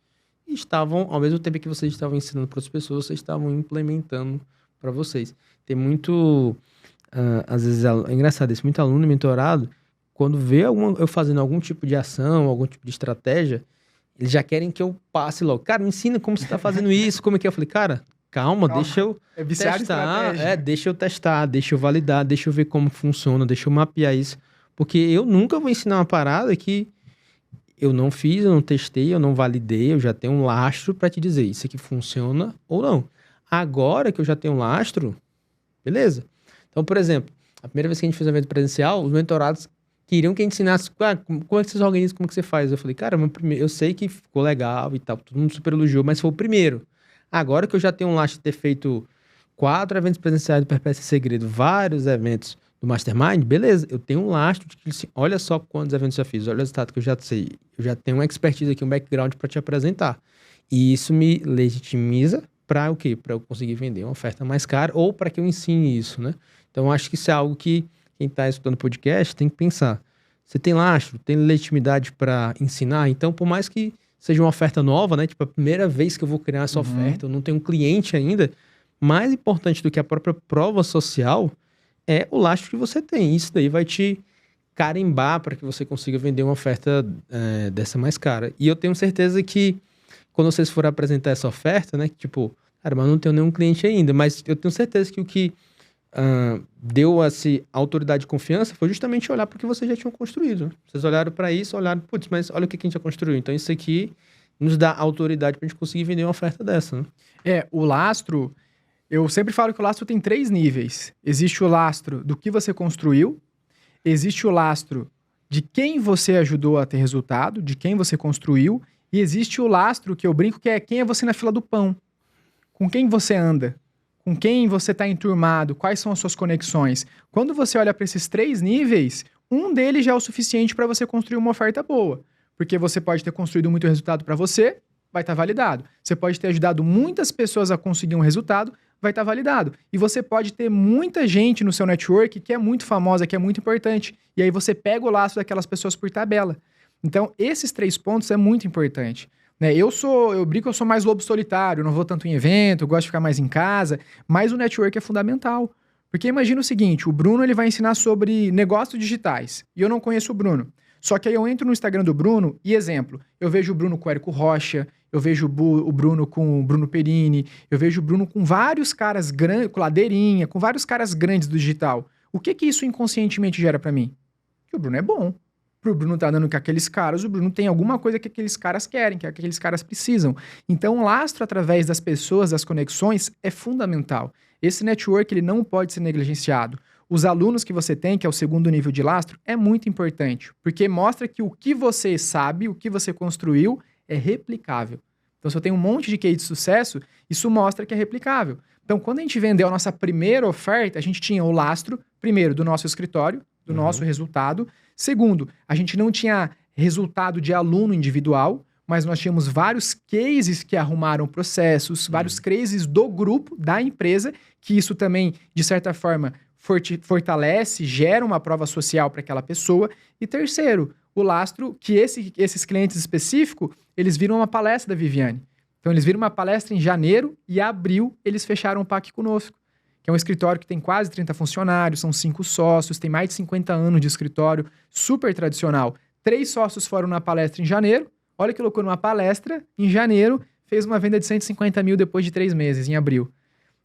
e estavam, ao mesmo tempo que vocês estavam ensinando para outras pessoas, vocês estavam implementando para vocês. Tem muito, às vezes, é engraçado isso, muito aluno mentorado, quando vê eu fazendo algum tipo de ação, algum tipo de estratégia, eles já querem que eu passe logo. Cara, me ensina como você está fazendo isso, como é que é? Eu falei, cara, calma, deixa eu testar. Deixa eu testar, deixa eu validar, deixa eu ver como funciona, deixa eu mapear isso. Porque eu nunca vou ensinar uma parada que eu não fiz, eu não testei, eu não validei, eu já tenho um lastro para te dizer isso aqui funciona ou não. Agora que eu já tenho um lastro, beleza. Então, por exemplo, a primeira vez que a gente fez um evento presencial, os mentorados queriam que a gente ensinasse como é que vocês organizam, como é que você faz. Eu falei, cara, eu sei que ficou legal e tal, todo mundo super elogiou, mas foi o primeiro. Agora que eu já tenho um lastro de ter feito 4 eventos presenciais do Perpétua Segredo, vários eventos do Mastermind, beleza, eu tenho um lastro de que, assim, olha só quantos eventos eu já fiz, olha o resultado que eu já sei, eu já tenho uma expertise aqui, um background para te apresentar. E isso me legitimiza para o quê? Para eu conseguir vender uma oferta mais cara ou para que eu ensine isso, né? Então, eu acho que isso é algo que quem está escutando o podcast tem que pensar. Você tem lastro, tem legitimidade para ensinar, então, por mais que seja uma oferta nova, né? Tipo, a primeira vez que eu vou criar essa oferta, eu não tenho um cliente ainda, mais importante do que a própria prova social é o lastro que você tem. Isso daí vai te carimbar para que você consiga vender uma oferta dessa mais cara. E eu tenho certeza que quando vocês forem apresentar essa oferta, né? Tipo, cara, mas eu não tenho nenhum cliente ainda, mas eu tenho certeza que o que deu essa autoridade e confiança foi justamente olhar para o que vocês já tinham construído. Né? Vocês olharam para isso, olharam, putz, mas olha o que a gente já construiu. Então isso aqui nos dá autoridade para a gente conseguir vender uma oferta dessa. Né? O lastro, eu sempre falo que o lastro tem 3 níveis. Existe o lastro do que você construiu, existe o lastro de quem você ajudou a ter resultado, de quem você construiu, e existe o lastro que eu brinco que é quem é você na fila do pão, com quem você anda, com quem você está enturmado, quais são as suas conexões. Quando você olha para esses 3 níveis, um deles já é o suficiente para você construir uma oferta boa. Porque você pode ter construído muito resultado para você, vai estar validado. Você pode ter ajudado muitas pessoas a conseguir um resultado, vai estar validado. E você pode ter muita gente no seu network que é muito famosa, que é muito importante. E aí você pega o laço daquelas pessoas por tabela. Então, esses 3 pontos é muito importante. Né? Eu brinco que eu sou mais lobo solitário, não vou tanto em evento, eu gosto de ficar mais em casa, mas o network é fundamental. Porque imagina o seguinte, o Bruno ele vai ensinar sobre negócios digitais, e eu não conheço o Bruno. Só que aí eu entro no Instagram do Bruno e, exemplo, eu vejo o Bruno com o Érico Rocha, eu vejo o Bruno com o Bruno Perini, eu vejo o Bruno com vários caras grandes, com Ladeirinha, com vários caras grandes do digital. O que isso inconscientemente gera pra mim? Que o Bruno é bom. Pro Bruno tá dando com aqueles caras, o Bruno tem alguma coisa que aqueles caras querem, que aqueles caras precisam. Então, o lastro através das pessoas, das conexões, é fundamental. Esse network, ele não pode ser negligenciado. Os alunos que você tem, que é o segundo nível de lastro, é muito importante, porque mostra que o que você sabe, o que você construiu, é replicável. Então, se eu tenho um monte de case de sucesso, isso mostra que é replicável. Então, quando a gente vendeu a nossa primeira oferta, a gente tinha o lastro, primeiro, do nosso escritório, do nosso resultado. Segundo, a gente não tinha resultado de aluno individual, mas nós tínhamos vários cases que arrumaram processos, vários cases do grupo, da empresa, que isso também, de certa forma, fortalece, gera uma prova social para aquela pessoa. E terceiro, o lastro que esses clientes específicos, eles viram uma palestra da Viviane. Então, eles viram uma palestra em janeiro e abril eles fecharam um PAC conosco, que é um escritório que tem quase 30 funcionários, são 5 sócios, tem mais de 50 anos de escritório, super tradicional. 3 sócios foram na palestra em janeiro. Olha que loucura, uma palestra em janeiro fez uma venda de 150 mil depois de 3 meses, em abril.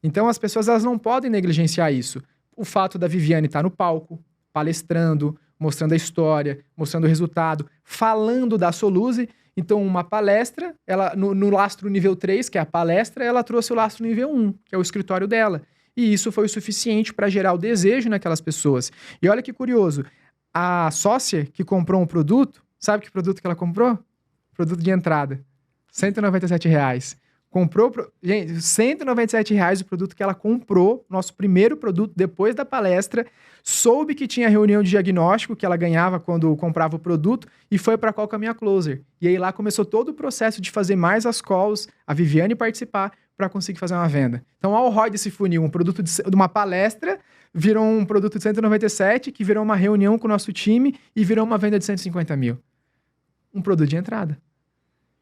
Então, as pessoas elas não podem negligenciar isso. O fato da Viviane estar no palco, palestrando, mostrando a história, mostrando o resultado, falando da Soluse. Então, uma palestra, ela no lastro nível 3, que é a palestra, ela trouxe o lastro nível 1, que é o escritório dela. E isso foi o suficiente para gerar o desejo naquelas pessoas. E olha que curioso, a sócia que comprou um produto, sabe que produto que ela comprou? Produto de entrada. R$197. Comprou, gente, R$197 o produto que ela comprou, nosso primeiro produto depois da palestra, soube que tinha reunião de diagnóstico que ela ganhava quando comprava o produto e foi para a call com a minha closer. E aí lá começou todo o processo de fazer mais as calls, a Viviane participar para conseguir fazer uma venda. Então, ao ROI desse funil, um produto de uma palestra virou um produto de 197, que virou uma reunião com o nosso time e virou uma venda de 150 mil. Um produto de entrada.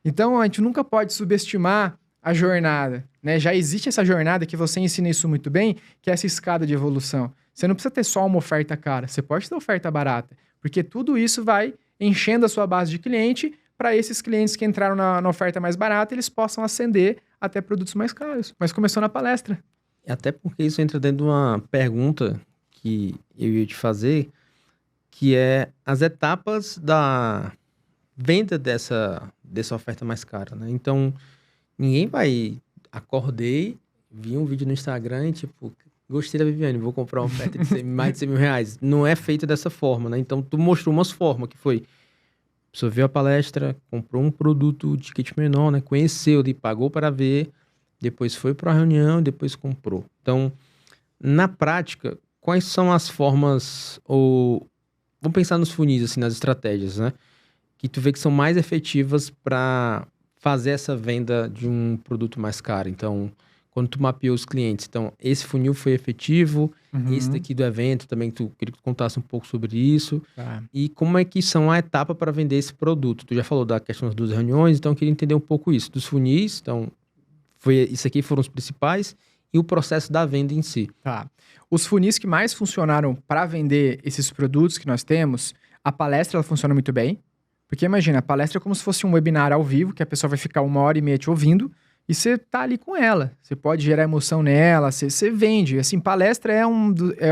Então, a gente nunca pode subestimar a jornada, né? Já existe essa jornada que você ensina isso muito bem, que é essa escada de evolução. Você não precisa ter só uma oferta cara, você pode ter oferta barata, porque tudo isso vai enchendo a sua base de cliente para esses clientes que entraram na oferta mais barata, eles possam ascender até produtos mais caros. Mas começou na palestra. Até porque isso entra dentro de uma pergunta que eu ia te fazer, que é as etapas da venda dessa oferta mais cara, né? Então, ninguém vai... Acordei, vi um vídeo no Instagram e tipo, gostei da Viviane, vou comprar uma oferta de mais de 100 mil reais. Não é feito dessa forma, né? Então, tu mostrou umas formas que foi... A pessoa viu a palestra, comprou um produto de ticket menor, né? Conheceu, pagou para ver, depois foi para a reunião, depois comprou. Então, na prática, quais são as formas, ou vamos pensar nos funis, assim, nas estratégias, né? Que tu vê que são mais efetivas para fazer essa venda de um produto mais caro. Então, quando tu mapeou os clientes, então, esse funil foi efetivo, esse daqui do evento também, queria que tu contasse um pouco sobre isso. Tá. E como é que são a etapa para vender esse produto? Tu já falou da questão das 2 reuniões, então eu queria entender um pouco isso. Dos funis, então, isso aqui foram os principais, e o processo da venda em si. Tá. Os funis que mais funcionaram para vender esses produtos que nós temos, a palestra ela funciona muito bem. Porque imagina, a palestra é como se fosse um webinar ao vivo, que a pessoa vai ficar 1h30 te ouvindo, e você tá ali com ela. Você pode gerar emoção nela, você vende. Assim, palestra é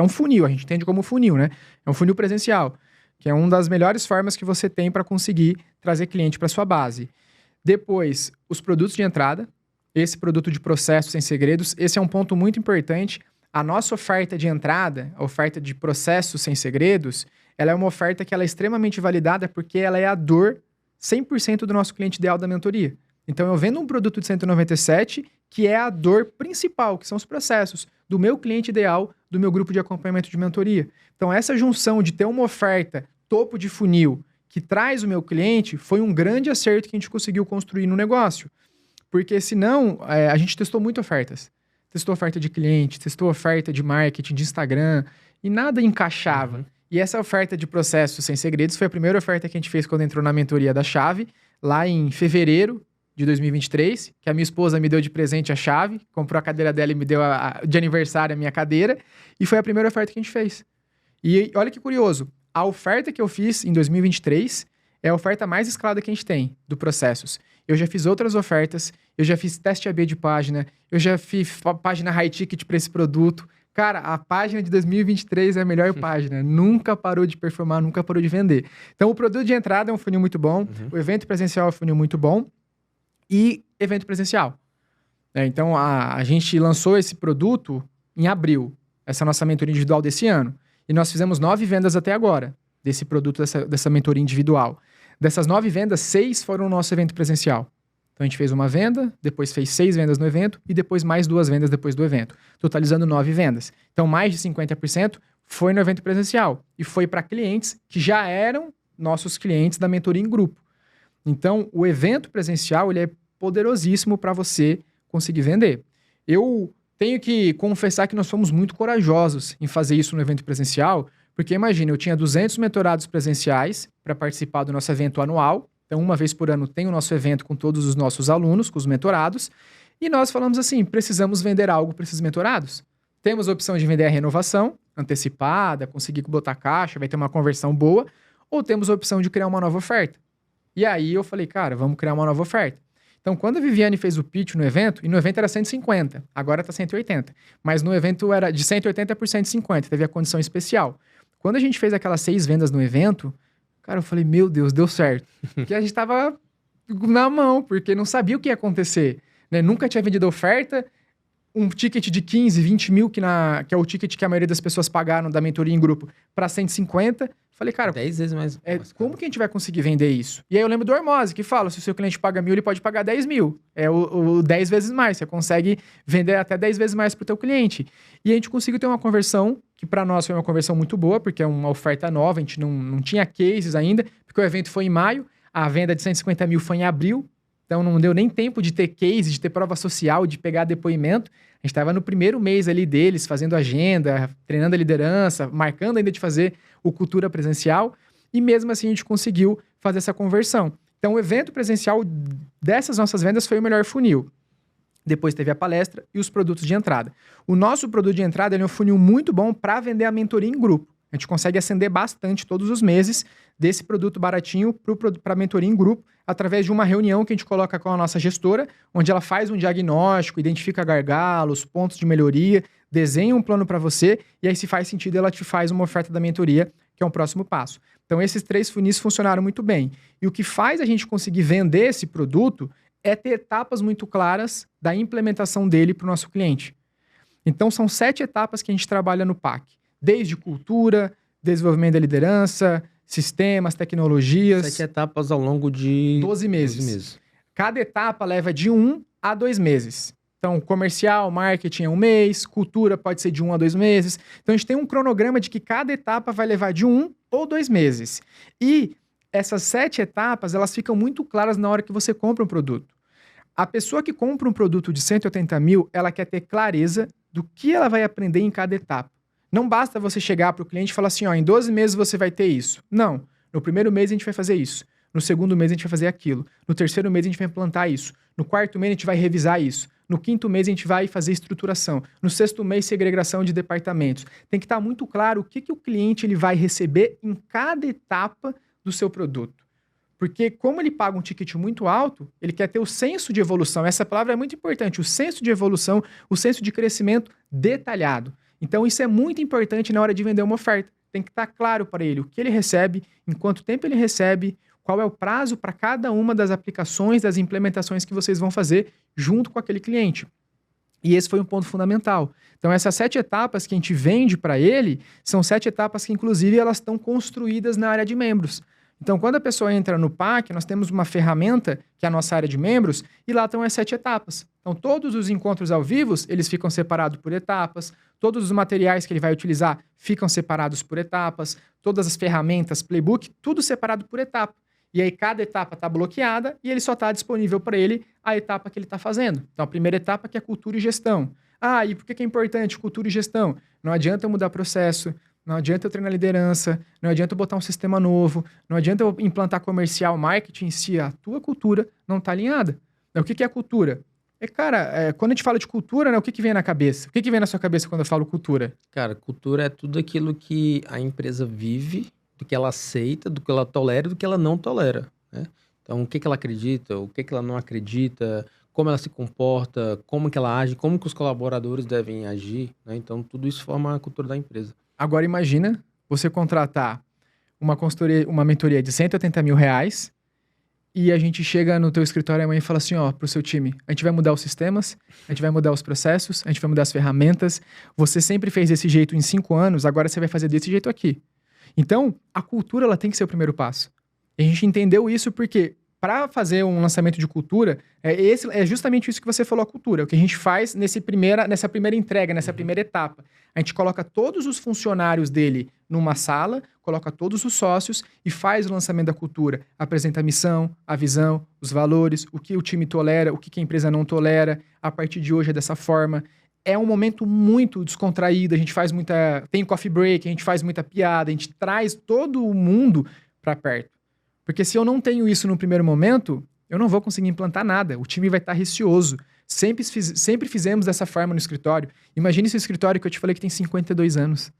um funil, a gente entende como funil, né? É um funil presencial, que é uma das melhores formas que você tem para conseguir trazer cliente para sua base. Depois, os produtos de entrada, esse produto de processo sem segredos, esse é um ponto muito importante. A nossa oferta de entrada, a oferta de processo sem segredos, ela é uma oferta que ela é extremamente validada porque ela é a dor 100% do nosso cliente ideal da mentoria. Então, eu vendo um produto de 197 que é a dor principal, que são os processos do meu cliente ideal, do meu grupo de acompanhamento de mentoria. Então, essa junção de ter uma oferta topo de funil que traz o meu cliente foi um grande acerto que a gente conseguiu construir no negócio. Porque, senão, a gente testou muitas ofertas. Testou oferta de cliente, testou oferta de marketing, de Instagram, e nada encaixava. E essa oferta de processo sem segredos foi a primeira oferta que a gente fez quando entrou na mentoria da Chave, lá em fevereiro de 2023, que a minha esposa me deu de presente a chave, comprou a cadeira dela e me deu de aniversário a minha cadeira, e foi a primeira oferta que a gente fez. E olha que curioso, a oferta que eu fiz em 2023 é a oferta mais escalada que a gente tem do processos. Eu já fiz outras ofertas, eu já fiz teste AB de página, eu já fiz página high ticket para esse produto. Cara, a página de 2023 é a melhor página. Nunca parou de performar, nunca parou de vender. Então, o produto de entrada é um funil muito bom. O evento presencial é um funil muito bom. E evento presencial. Então, a gente lançou esse produto em abril. Essa nossa mentoria individual desse ano. E nós fizemos 9 vendas até agora. Desse produto, dessa mentoria individual. Dessas 9 vendas, 6 foram no nosso evento presencial. Então, a gente fez uma venda, depois fez 6 vendas no evento e depois mais 2 vendas depois do evento, totalizando 9 vendas. Então, mais de 50% foi no evento presencial e foi para clientes que já eram nossos clientes da mentoria em grupo. Então, o evento presencial, ele é poderosíssimo para você conseguir vender. Eu tenho que confessar que nós fomos muito corajosos em fazer isso no evento presencial, porque imagina, eu tinha 200 mentorados presenciais para participar do nosso evento anual. Então, uma vez por ano tem o nosso evento com todos os nossos alunos, com os mentorados, e nós falamos assim, precisamos vender algo para esses mentorados. Temos a opção de vender a renovação antecipada, conseguir botar caixa, vai ter uma conversão boa, ou temos a opção de criar uma nova oferta. E aí eu falei, cara, vamos criar uma nova oferta. Então, quando a Viviane fez o pitch no evento, e no evento era 150, agora está 180, mas no evento era de 180 por 150, teve a condição especial. Quando a gente fez aquelas 6 vendas no evento, cara, eu falei, meu Deus, deu certo. Porque a gente tava na mão, porque não sabia o que ia acontecer, né? Nunca tinha vendido oferta, um ticket de 15, 20 mil, que é o ticket que a maioria das pessoas pagaram da mentoria em grupo, para 150. Falei, cara, 10 vezes mais. Como que a gente vai conseguir vender isso? E aí eu lembro do Hormose, que fala, se o seu cliente paga 1.000, ele pode pagar 10 mil. É o 10 vezes mais. Você consegue vender até 10 vezes mais pro teu cliente. E a gente conseguiu ter uma conversão, que para nós foi uma conversão muito boa, porque é uma oferta nova, a gente não tinha cases ainda, porque o evento foi em maio, a venda de 150 mil foi em abril, então não deu nem tempo de ter case, de ter prova social, de pegar depoimento. A gente estava no primeiro mês ali deles, fazendo agenda, treinando a liderança, marcando ainda de fazer o cultura presencial, e mesmo assim a gente conseguiu fazer essa conversão. Então o evento presencial dessas nossas vendas foi o melhor funil. Depois teve a palestra e os produtos de entrada. O nosso produto de entrada é um funil muito bom para vender a mentoria em grupo. A gente consegue acender bastante todos os meses desse produto baratinho para a mentoria em grupo, através de uma reunião que a gente coloca com a nossa gestora, onde ela faz um diagnóstico, identifica gargalos, pontos de melhoria, desenha um plano para você, e aí, se faz sentido, ela te faz uma oferta da mentoria, que é um próximo passo. Então, esses 3 funis funcionaram muito bem. E o que faz a gente conseguir vender esse produto é ter etapas muito claras da implementação dele para o nosso cliente. Então, são 7 etapas que a gente trabalha no PAC. Desde cultura, desenvolvimento da liderança, sistemas, tecnologias. 7 etapas ao longo de 12 meses. Cada etapa leva de 1 a 2 meses. Então, comercial, marketing é 1 mês, cultura pode ser de 1 a 2 meses. Então, a gente tem um cronograma de que cada etapa vai levar de 1 ou 2 meses. E essas 7 etapas, elas ficam muito claras na hora que você compra um produto. A pessoa que compra um produto de 180 mil, ela quer ter clareza do que ela vai aprender em cada etapa. Não basta você chegar para o cliente e falar assim, ó, em 12 meses você vai ter isso. Não. No primeiro mês a gente vai fazer isso. No segundo mês a gente vai fazer aquilo. No terceiro mês a gente vai implantar isso. No quarto mês a gente vai revisar isso. No quinto mês a gente vai fazer estruturação. No sexto mês, segregação de departamentos. Tem que estar muito claro o que o cliente ele vai receber em cada etapa do seu produto. Porque como ele paga um ticket muito alto, ele quer ter o senso de evolução. Essa palavra é muito importante. O senso de evolução, o senso de crescimento detalhado. Então, isso é muito importante na hora de vender uma oferta. Tem que estar claro para ele o que ele recebe, em quanto tempo ele recebe, qual é o prazo para cada uma das aplicações, das implementações que vocês vão fazer junto com aquele cliente. E esse foi um ponto fundamental. Então, essas 7 etapas que a gente vende para ele, são 7 etapas que, inclusive, elas estão construídas na área de membros. Então, quando a pessoa entra no PAC, nós temos uma ferramenta, que é a nossa área de membros, e lá estão as 7 etapas. Então, todos os encontros ao vivo, eles ficam separados por etapas, todos os materiais que ele vai utilizar ficam separados por etapas, todas as ferramentas, playbook, tudo separado por etapa. E aí, cada etapa está bloqueada e ele só está disponível para ele a etapa que ele está fazendo. Então, a primeira etapa que é cultura e gestão. Ah, e por que é importante cultura e gestão? Não adianta eu mudar processo, não adianta eu treinar liderança, não adianta eu botar um sistema novo, não adianta eu implantar comercial, marketing, se a tua cultura não está alinhada. O que é cultura? Quando a gente fala de cultura, né, o que vem na cabeça? O que vem na sua cabeça quando eu falo cultura? Cara, cultura é tudo aquilo que a empresa vive, do que ela aceita, do que ela tolera e do que ela não tolera, né? Então, o que ela acredita, o que ela não acredita, como ela se comporta, como que ela age, como que os colaboradores devem agir, né? Então, tudo isso forma a cultura da empresa. Agora, imagina você contratar uma mentoria de 180 mil reais e a gente chega no teu escritório amanhã e fala assim, ó, pro seu time, a gente vai mudar os sistemas, a gente vai mudar os processos, a gente vai mudar as ferramentas, você sempre fez desse jeito em 5 anos, agora você vai fazer desse jeito aqui. Então, a cultura, ela tem que ser o primeiro passo. E a gente entendeu isso porque, para fazer um lançamento de cultura, é justamente isso que você falou, a cultura. O que a gente faz nessa primeira entrega, nessa primeira etapa. A gente coloca todos os funcionários dele numa sala, coloca todos os sócios e faz o lançamento da cultura. Apresenta a missão, a visão, os valores, o que o time tolera, o que a empresa não tolera. A partir de hoje é dessa forma. É um momento muito descontraído, a gente faz tem coffee break, a gente faz muita piada, a gente traz todo o mundo para perto. Porque se eu não tenho isso no primeiro momento, eu não vou conseguir implantar nada. O time vai estar receoso. Sempre fizemos dessa forma no escritório. Imagine esse escritório que eu te falei que tem 52 anos.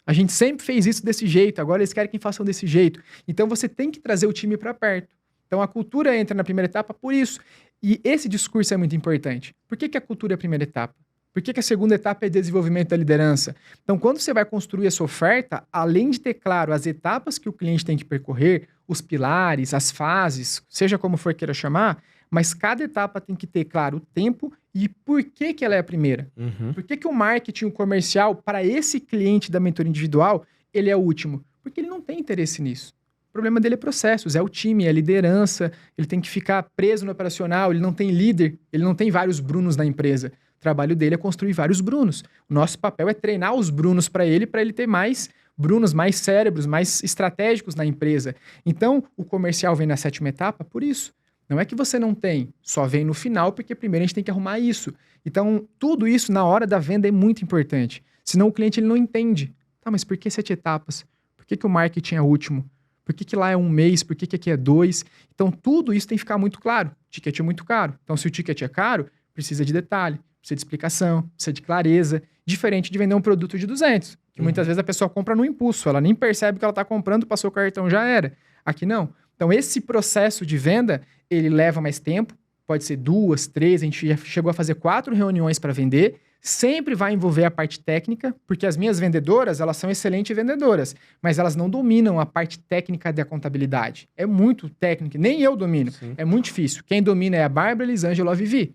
A gente sempre fez isso desse jeito. Agora eles querem que façam desse jeito. Então você tem que trazer o time para perto. Então a cultura entra na primeira etapa por isso. E esse discurso é muito importante. Por que a cultura é a primeira etapa? Por que a segunda etapa é desenvolvimento da liderança? Então, quando você vai construir essa oferta, além de ter claro as etapas que o cliente tem que percorrer, os pilares, as fases, seja como for queira chamar, mas cada etapa tem que ter claro o tempo e por que ela é a primeira. Por que o marketing, o comercial, para esse cliente da mentoria individual, ele é o último? Porque ele não tem interesse nisso. O problema dele é processos, é o time, é a liderança, ele tem que ficar preso no operacional, ele não tem líder, ele não tem vários Brunos na empresa. O trabalho dele é construir vários Brunos. O nosso papel é treinar os Brunos para ele ter mais Brunos, mais cérebros, mais estratégicos na empresa. Então, o comercial vem na 7ª etapa por isso. Não é que você não tem, só vem no final, porque primeiro a gente tem que arrumar isso. Então, tudo isso na hora da venda é muito importante. Senão o cliente ele não entende. Tá, mas por que 7 etapas? Por que o marketing é o último? Por que lá é 1 mês? Por que aqui é 2? Então, tudo isso tem que ficar muito claro. O ticket é muito caro. Então, se o ticket é caro, precisa de detalhe. Precisa de explicação, precisa de clareza, diferente de vender um produto de 200, que muitas vezes a pessoa compra no impulso, ela nem percebe que ela está comprando, passou o cartão, já era. Aqui não. Então esse processo de venda, ele leva mais tempo, pode ser 2, 3, a gente já chegou a fazer 4 reuniões para vender, sempre vai envolver a parte técnica, porque as minhas vendedoras, elas são excelentes vendedoras, mas elas não dominam a parte técnica da contabilidade. É muito técnico, nem eu domino, é muito difícil. Quem domina é a Bárbara, a Elisângela ou a Vivi.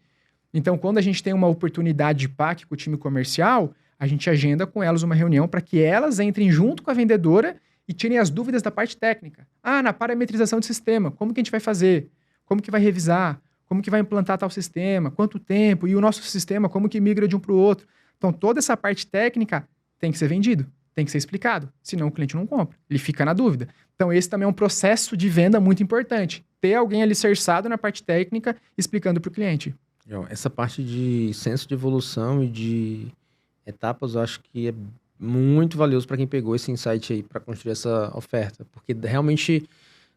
Então, quando a gente tem uma oportunidade de PAC com o time comercial, a gente agenda com elas uma reunião para que elas entrem junto com a vendedora e tirem as dúvidas da parte técnica. Na parametrização de sistema, como que a gente vai fazer? Como que vai revisar? Como que vai implantar tal sistema? Quanto tempo? E o nosso sistema, como que migra de um para o outro? Então, toda essa parte técnica tem que ser vendido, tem que ser explicado. Senão, o cliente não compra, ele fica na dúvida. Então, esse também é um processo de venda muito importante. Ter alguém alicerçado na parte técnica explicando para o cliente. Essa parte de senso de evolução e de etapas, eu acho que é muito valioso para quem pegou esse insight aí para construir essa oferta, porque realmente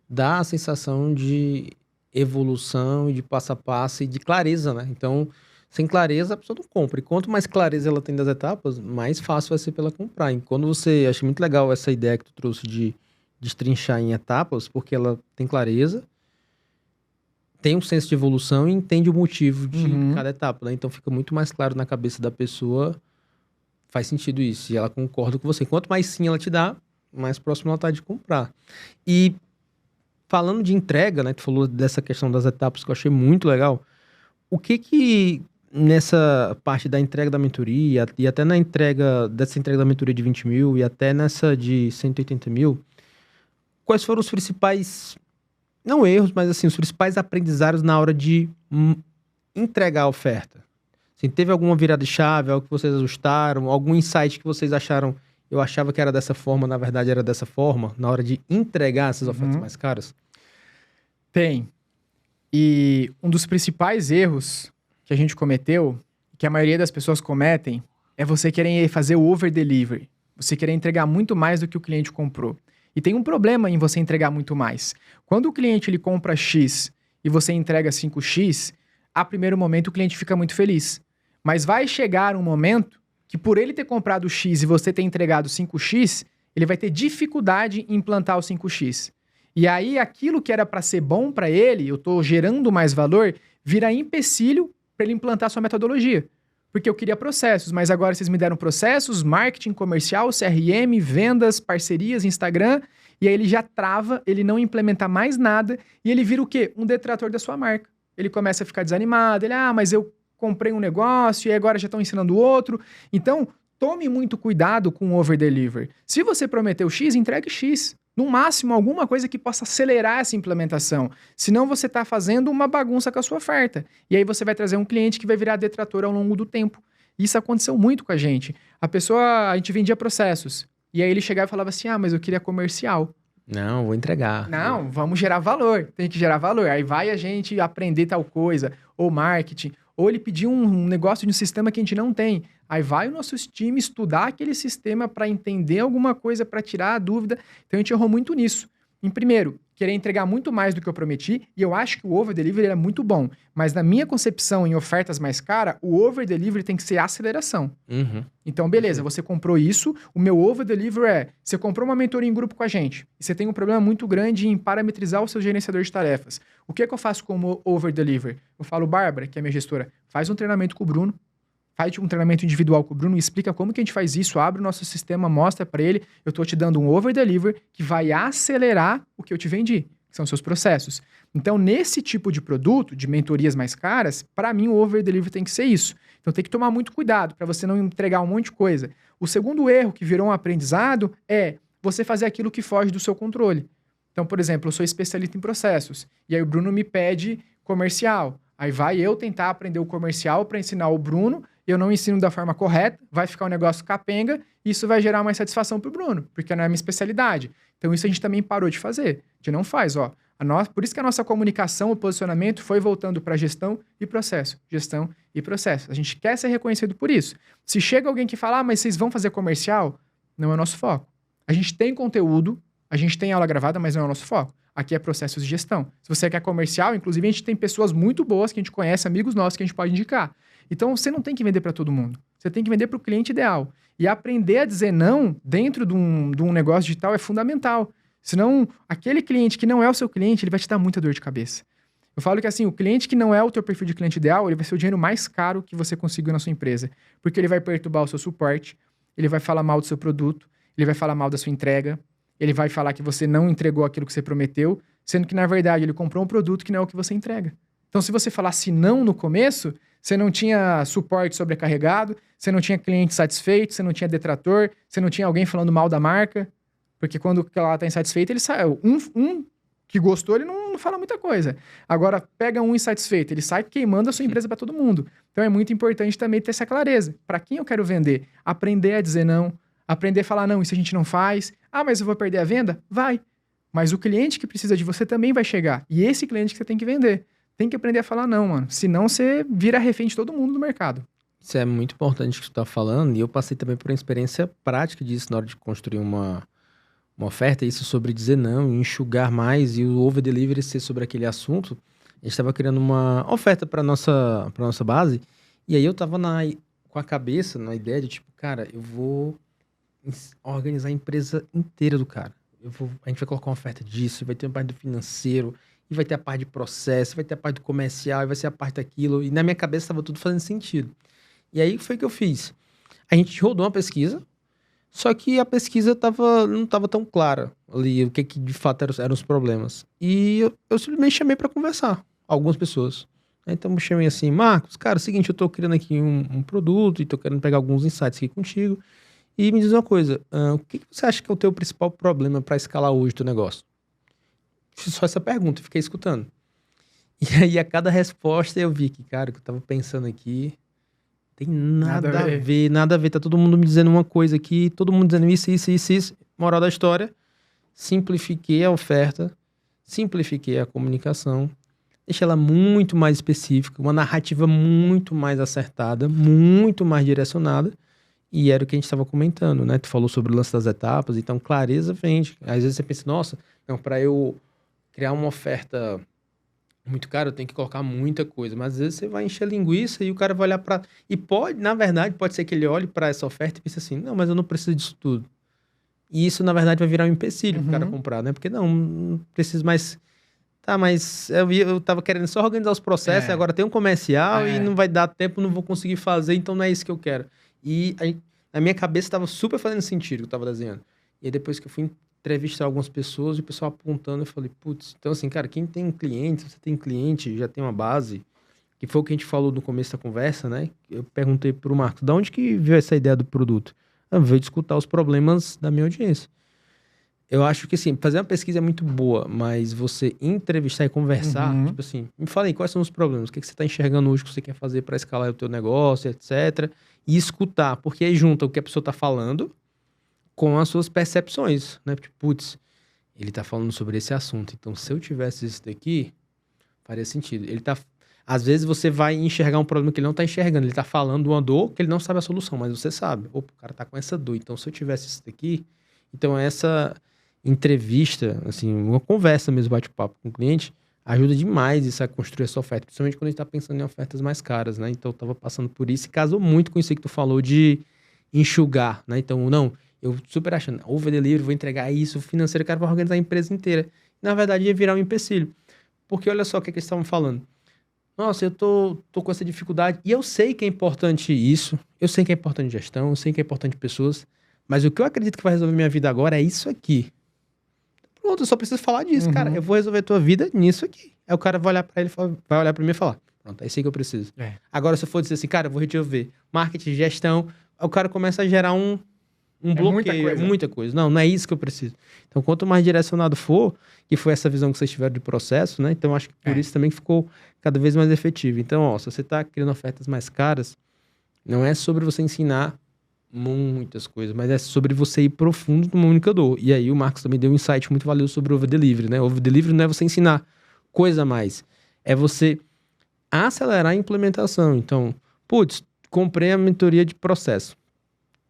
dá a sensação de evolução e de passo a passo e de clareza, né? Então, sem clareza, a pessoa não compra. E quanto mais clareza ela tem das etapas, mais fácil vai ser para ela comprar. E quando achei muito legal essa ideia que tu trouxe de destrinchar em etapas, porque ela tem clareza, tem um senso de evolução e entende o motivo de cada etapa, né? Então fica muito mais claro na cabeça da pessoa, faz sentido isso, e ela concorda com você. Quanto mais sim ela te dá, mais próximo ela tá de comprar. E falando de entrega, né? Tu falou dessa questão das etapas que eu achei muito legal. O que nessa parte da entrega da mentoria e até dessa entrega da mentoria de 20 mil e até nessa de 180 mil, quais foram os principais... Não erros, mas assim, os principais aprendizados na hora de entregar a oferta. Assim, teve alguma virada de chave, algo que vocês ajustaram, algum insight que vocês acharam, eu achava que era dessa forma, na verdade era dessa forma, na hora de entregar essas ofertas mais caras? Tem. E um dos principais erros que a gente cometeu, que a maioria das pessoas cometem, é você querer fazer o over-delivery. Você querer entregar muito mais do que o cliente comprou. E tem um problema em você entregar muito mais. Quando o cliente ele compra X e você entrega 5X, a primeiro momento o cliente fica muito feliz. Mas vai chegar um momento que por ele ter comprado X e você ter entregado 5X, ele vai ter dificuldade em implantar o 5X. E aí aquilo que era para ser bom para ele, eu estou gerando mais valor, vira empecilho para ele implantar sua metodologia. Porque eu queria processos, mas agora vocês me deram processos, marketing comercial, CRM, vendas, parcerias, Instagram, e aí ele já trava, ele não implementa mais nada, e ele vira o quê? Um detrator da sua marca. Ele começa a ficar desanimado, ele, mas eu comprei um negócio e agora já estão ensinando outro. Então, tome muito cuidado com o over-deliver. Se você prometeu X, entregue X. No máximo, alguma coisa que possa acelerar essa implementação. Senão você está fazendo uma bagunça com a sua oferta. E aí você vai trazer um cliente que vai virar detrator ao longo do tempo. Isso aconteceu muito com a gente. A gente vendia processos. E aí ele chegava e falava assim, mas eu queria comercial. Não, vou entregar. Não, vamos gerar valor. Tem que gerar valor. Aí vai a gente aprender tal coisa, ou marketing, ou ele pedir um negócio de um sistema que a gente não tem. Aí vai o nosso time estudar aquele sistema para entender alguma coisa, para tirar a dúvida. Então a gente errou muito nisso. Em primeiro, querer entregar muito mais do que eu prometi, e eu acho que o over-delivery é muito bom. Mas na minha concepção, em ofertas mais caras, o over-delivery tem que ser aceleração. Uhum. Então, beleza, você comprou isso, o meu over-delivery você comprou uma mentoria em grupo com a gente, e você tem um problema muito grande em parametrizar o seu gerenciador de tarefas. O que é que eu faço como over-delivery? Eu falo, Bárbara, que é minha gestora, faz um treinamento com o Bruno, faz um treinamento individual com o Bruno, explica como que a gente faz isso, abre o nosso sistema, mostra para ele, eu tô te dando um over-delivery que vai acelerar o que eu te vendi, que são os seus processos. Então, nesse tipo de produto, de mentorias mais caras, para mim o over-delivery tem que ser isso. Então, tem que tomar muito cuidado para você não entregar um monte de coisa. O segundo erro que virou um aprendizado é você fazer aquilo que foge do seu controle. Então, por exemplo, eu sou especialista em processos, e aí o Bruno me pede comercial. Aí vai eu tentar aprender o comercial para ensinar o Bruno, eu não ensino da forma correta, vai ficar um negócio capenga, e isso vai gerar mais satisfação pro Bruno, porque não é a minha especialidade. Então isso a gente também parou de fazer. A gente não faz, por isso que a nossa comunicação, o posicionamento foi voltando para gestão e processo. Gestão e processo. A gente quer ser reconhecido por isso. Se chega alguém que fala, mas vocês vão fazer comercial, não é o nosso foco. A gente tem conteúdo, a gente tem aula gravada, mas não é o nosso foco. Aqui é processos de gestão. Se você quer comercial, inclusive a gente tem pessoas muito boas que a gente conhece, amigos nossos que a gente pode indicar. Então você não tem que vender para todo mundo. Você tem que vender para o cliente ideal. E aprender a dizer não dentro de um negócio digital é fundamental. Senão, aquele cliente que não é o seu cliente, ele vai te dar muita dor de cabeça. Eu falo que assim, o cliente que não é o teu perfil de cliente ideal, ele vai ser o dinheiro mais caro que você conseguiu na sua empresa. Porque ele vai perturbar o seu suporte, ele vai falar mal do seu produto, ele vai falar mal da sua entrega, ele vai falar que você não entregou aquilo que você prometeu, sendo que, na verdade, ele comprou um produto que não é o que você entrega. Então, se você falasse não no começo, você não tinha suporte sobrecarregado, você não tinha cliente satisfeito, você não tinha detrator, você não tinha alguém falando mal da marca, porque quando ela está insatisfeita, ele sai. Um que gostou, ele não fala muita coisa. Agora, pega um insatisfeito, ele sai queimando a sua empresa para todo mundo. Então, é muito importante também ter essa clareza. Para quem eu quero vender? Aprender a dizer não, aprender a falar, não, isso a gente não faz. Mas eu vou perder a venda? Vai. Mas o cliente que precisa de você também vai chegar. E esse cliente que você tem que vender. Tem que aprender a falar não, mano. Senão você vira refém de todo mundo no mercado. Isso é muito importante que tu tá falando. E eu passei também por uma experiência prática disso na hora de construir uma oferta. Isso sobre dizer não, enxugar mais e o over-delivery ser sobre aquele assunto. A gente estava criando uma oferta para nossa base. E aí eu tava com a cabeça, na ideia de tipo, cara, eu vou organizar a empresa inteira do cara. A gente vai colocar uma oferta disso, vai ter uma parte do financeiro, e vai ter a parte de processo, vai ter a parte do comercial, e vai ser a parte daquilo. E na minha cabeça estava tudo fazendo sentido. E aí foi o que eu fiz. A gente rodou uma pesquisa, só que a pesquisa não estava tão clara ali, o que de fato eram os problemas. E eu simplesmente chamei para conversar, algumas pessoas. Então eu chamei assim, Marcos, cara, é o seguinte, eu estou criando aqui um produto e estou querendo pegar alguns insights aqui contigo. E me diz uma coisa, o que você acha que é o teu principal problema para escalar hoje o teu negócio? Fiz só essa pergunta, fiquei escutando. E aí, a cada resposta, eu vi que, cara, o que eu tava pensando aqui tem nada a ver. Tá todo mundo me dizendo uma coisa aqui, todo mundo dizendo isso. Moral da história, simplifiquei a oferta, simplifiquei a comunicação, deixei ela muito mais específica, uma narrativa muito mais acertada, muito mais direcionada. E era o que a gente estava comentando, né? Tu falou sobre o lance das etapas, então clareza vende. Às vezes você pensa, nossa, não, para eu criar uma oferta muito cara, eu tenho que colocar muita coisa. Mas às vezes você vai encher linguiça e o cara vai olhar para... E pode, na verdade, pode ser que ele olhe para essa oferta e pense assim, não, mas eu não preciso disso tudo. E isso, na verdade, vai virar um empecilho pro cara comprar, né? Porque não preciso mais... Tá, mas eu tava querendo só organizar os processos, agora tem um comercial e não vai dar tempo, não vou conseguir fazer, então não é isso que eu quero. E aí, na minha cabeça estava super fazendo sentido o que eu estava desenhando. E aí, depois que eu fui entrevistar algumas pessoas, e o pessoal apontando, eu falei, putz, então assim, cara, quem tem cliente, você tem cliente, já tem uma base, que foi o que a gente falou no começo da conversa, né? Eu perguntei pro Marcos, de onde que veio essa ideia do produto? Veio de escutar os problemas da minha audiência. Eu acho que, assim, fazer uma pesquisa é muito boa, mas você entrevistar e conversar, tipo assim, me fala aí, quais são os problemas? O que você está enxergando hoje que você quer fazer para escalar o teu negócio, etc. E escutar, porque aí junta o que a pessoa está falando com as suas percepções, né? Tipo, putz, ele tá falando sobre esse assunto, então se eu tivesse isso daqui, faria sentido. Às vezes você vai enxergar um problema que ele não tá enxergando, ele tá falando de uma dor que ele não sabe a solução, mas você sabe. Opa, o cara tá com essa dor, então se eu tivesse isso daqui... Então essa entrevista, assim, uma conversa mesmo, bate-papo com o cliente, ajuda demais isso a construir essa oferta, principalmente quando a gente tá pensando em ofertas mais caras, né? Então eu tava passando por isso e casou muito com isso que tu falou de enxugar, né? Então, não, eu super achando, over delivery, vou entregar isso, o financeiro, o cara vai organizar a empresa inteira. Na verdade, ia virar um empecilho. Porque olha só o que eles estavam falando. Nossa, eu tô com essa dificuldade. E eu sei que é importante isso. Eu sei que é importante gestão. Eu sei que é importante pessoas. Mas o que eu acredito que vai resolver minha vida agora é isso aqui. Pronto, eu só preciso falar disso, cara. Eu vou resolver a tua vida nisso aqui. Aí o cara vai olhar pra ele, vai olhar pra mim e falar, pronto, é isso aí que eu preciso. Agora, se eu for dizer assim, cara, eu vou resolver marketing, gestão, aí o cara começa a gerar um bloqueio. É muita coisa. Não é isso que eu preciso. Então, quanto mais direcionado for, que foi essa visão que vocês tiveram de processo, né? Então, acho que por isso também ficou cada vez mais efetivo. Então, ó, se você tá criando ofertas mais caras, não é sobre você ensinar muitas coisas, mas é sobre você ir profundo numa única dor. E aí o Marcos também deu um insight muito valioso sobre o over-delivery, né? Over-delivery não é você ensinar coisa a mais, é você acelerar a implementação. Então, putz, comprei a mentoria de processo.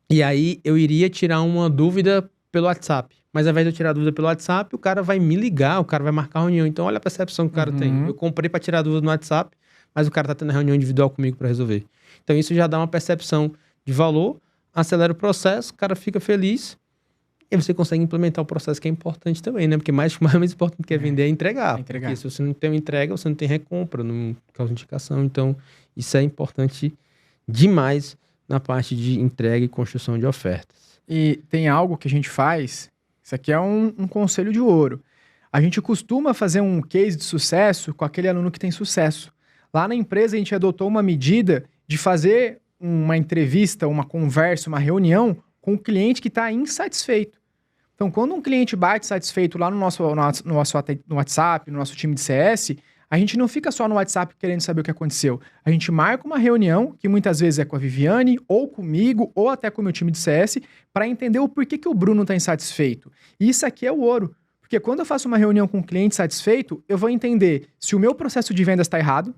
E aí eu iria tirar uma dúvida pelo WhatsApp. Mas ao invés de eu tirar a dúvida pelo WhatsApp, o cara vai me ligar, o cara vai marcar reunião. Então, olha a percepção que o cara tem. Eu comprei para tirar a dúvida no WhatsApp, mas o cara tá tendo reunião individual comigo para resolver. Então, isso já dá uma percepção de valor, acelera o processo, o cara fica feliz e você consegue implementar o processo, que é importante também, né? Porque mais importante que é vender é entregar. Porque se você não tem uma entrega, você não tem recompra, não causa indicação. Então, isso é importante demais na parte de entrega e construção de ofertas. E tem algo que a gente faz, isso aqui é um conselho de ouro. A gente costuma fazer um case de sucesso com aquele aluno que tem sucesso. Lá na empresa, a gente adotou uma medida de fazer uma entrevista, uma conversa, uma reunião com o cliente que está insatisfeito. Então, quando um cliente bate satisfeito lá no nosso WhatsApp, no nosso time de CS, a gente não fica só no WhatsApp querendo saber o que aconteceu. A gente marca uma reunião, que muitas vezes é com a Viviane, ou comigo, ou até com o meu time de CS, para entender o porquê que o Bruno está insatisfeito. E isso aqui é o ouro. Porque quando eu faço uma reunião com um cliente satisfeito, eu vou entender se o meu processo de vendas está errado,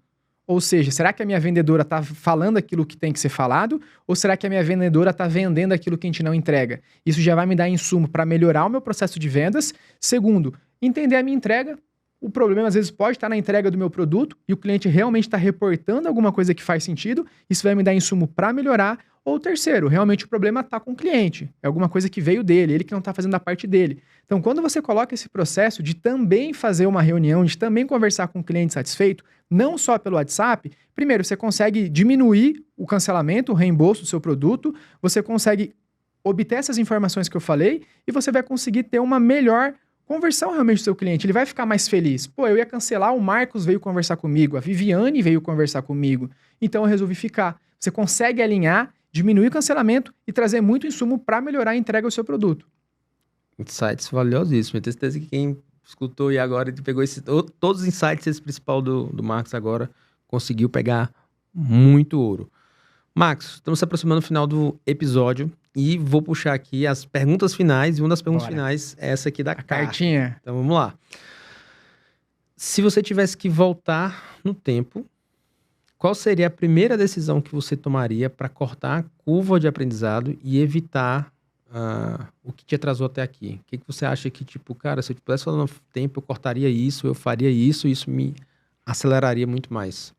ou seja, será que a minha vendedora está falando aquilo que tem que ser falado? Ou será que a minha vendedora está vendendo aquilo que a gente não entrega? Isso já vai me dar insumo para melhorar o meu processo de vendas. Segundo, entender a minha entrega. O problema, às vezes, pode estar na entrega do meu produto e o cliente realmente está reportando alguma coisa que faz sentido. Isso vai me dar insumo para melhorar. Ou terceiro, realmente o problema está com o cliente. É alguma coisa que veio dele, ele que não está fazendo a parte dele. Então, quando você coloca esse processo de também fazer uma reunião, de também conversar com o cliente satisfeito, não só pelo WhatsApp, primeiro, você consegue diminuir o cancelamento, o reembolso do seu produto, você consegue obter essas informações que eu falei e você vai conseguir ter uma melhor conversão realmente do seu cliente. Ele vai ficar mais feliz. Pô, eu ia cancelar, o Marcos veio conversar comigo, a Viviane veio conversar comigo, então eu resolvi ficar. Você consegue alinhar, diminuir o cancelamento e trazer muito insumo para melhorar a entrega do seu produto. Insights valiosíssimos. Eu tenho certeza que quem escutou e agora pegou todos os insights, esse principal do Marcos agora, conseguiu pegar muito ouro. Marcos, estamos se aproximando do final do episódio e vou puxar aqui as perguntas finais. E uma das perguntas finais é essa aqui da cartinha. Então vamos lá. Se você tivesse que voltar no tempo, qual seria a primeira decisão que você tomaria para cortar a curva de aprendizado e evitar o que te atrasou até aqui? O que você acha que, tipo, cara, se eu pudesse falar no tempo, eu cortaria isso, eu faria isso, isso me aceleraria muito mais?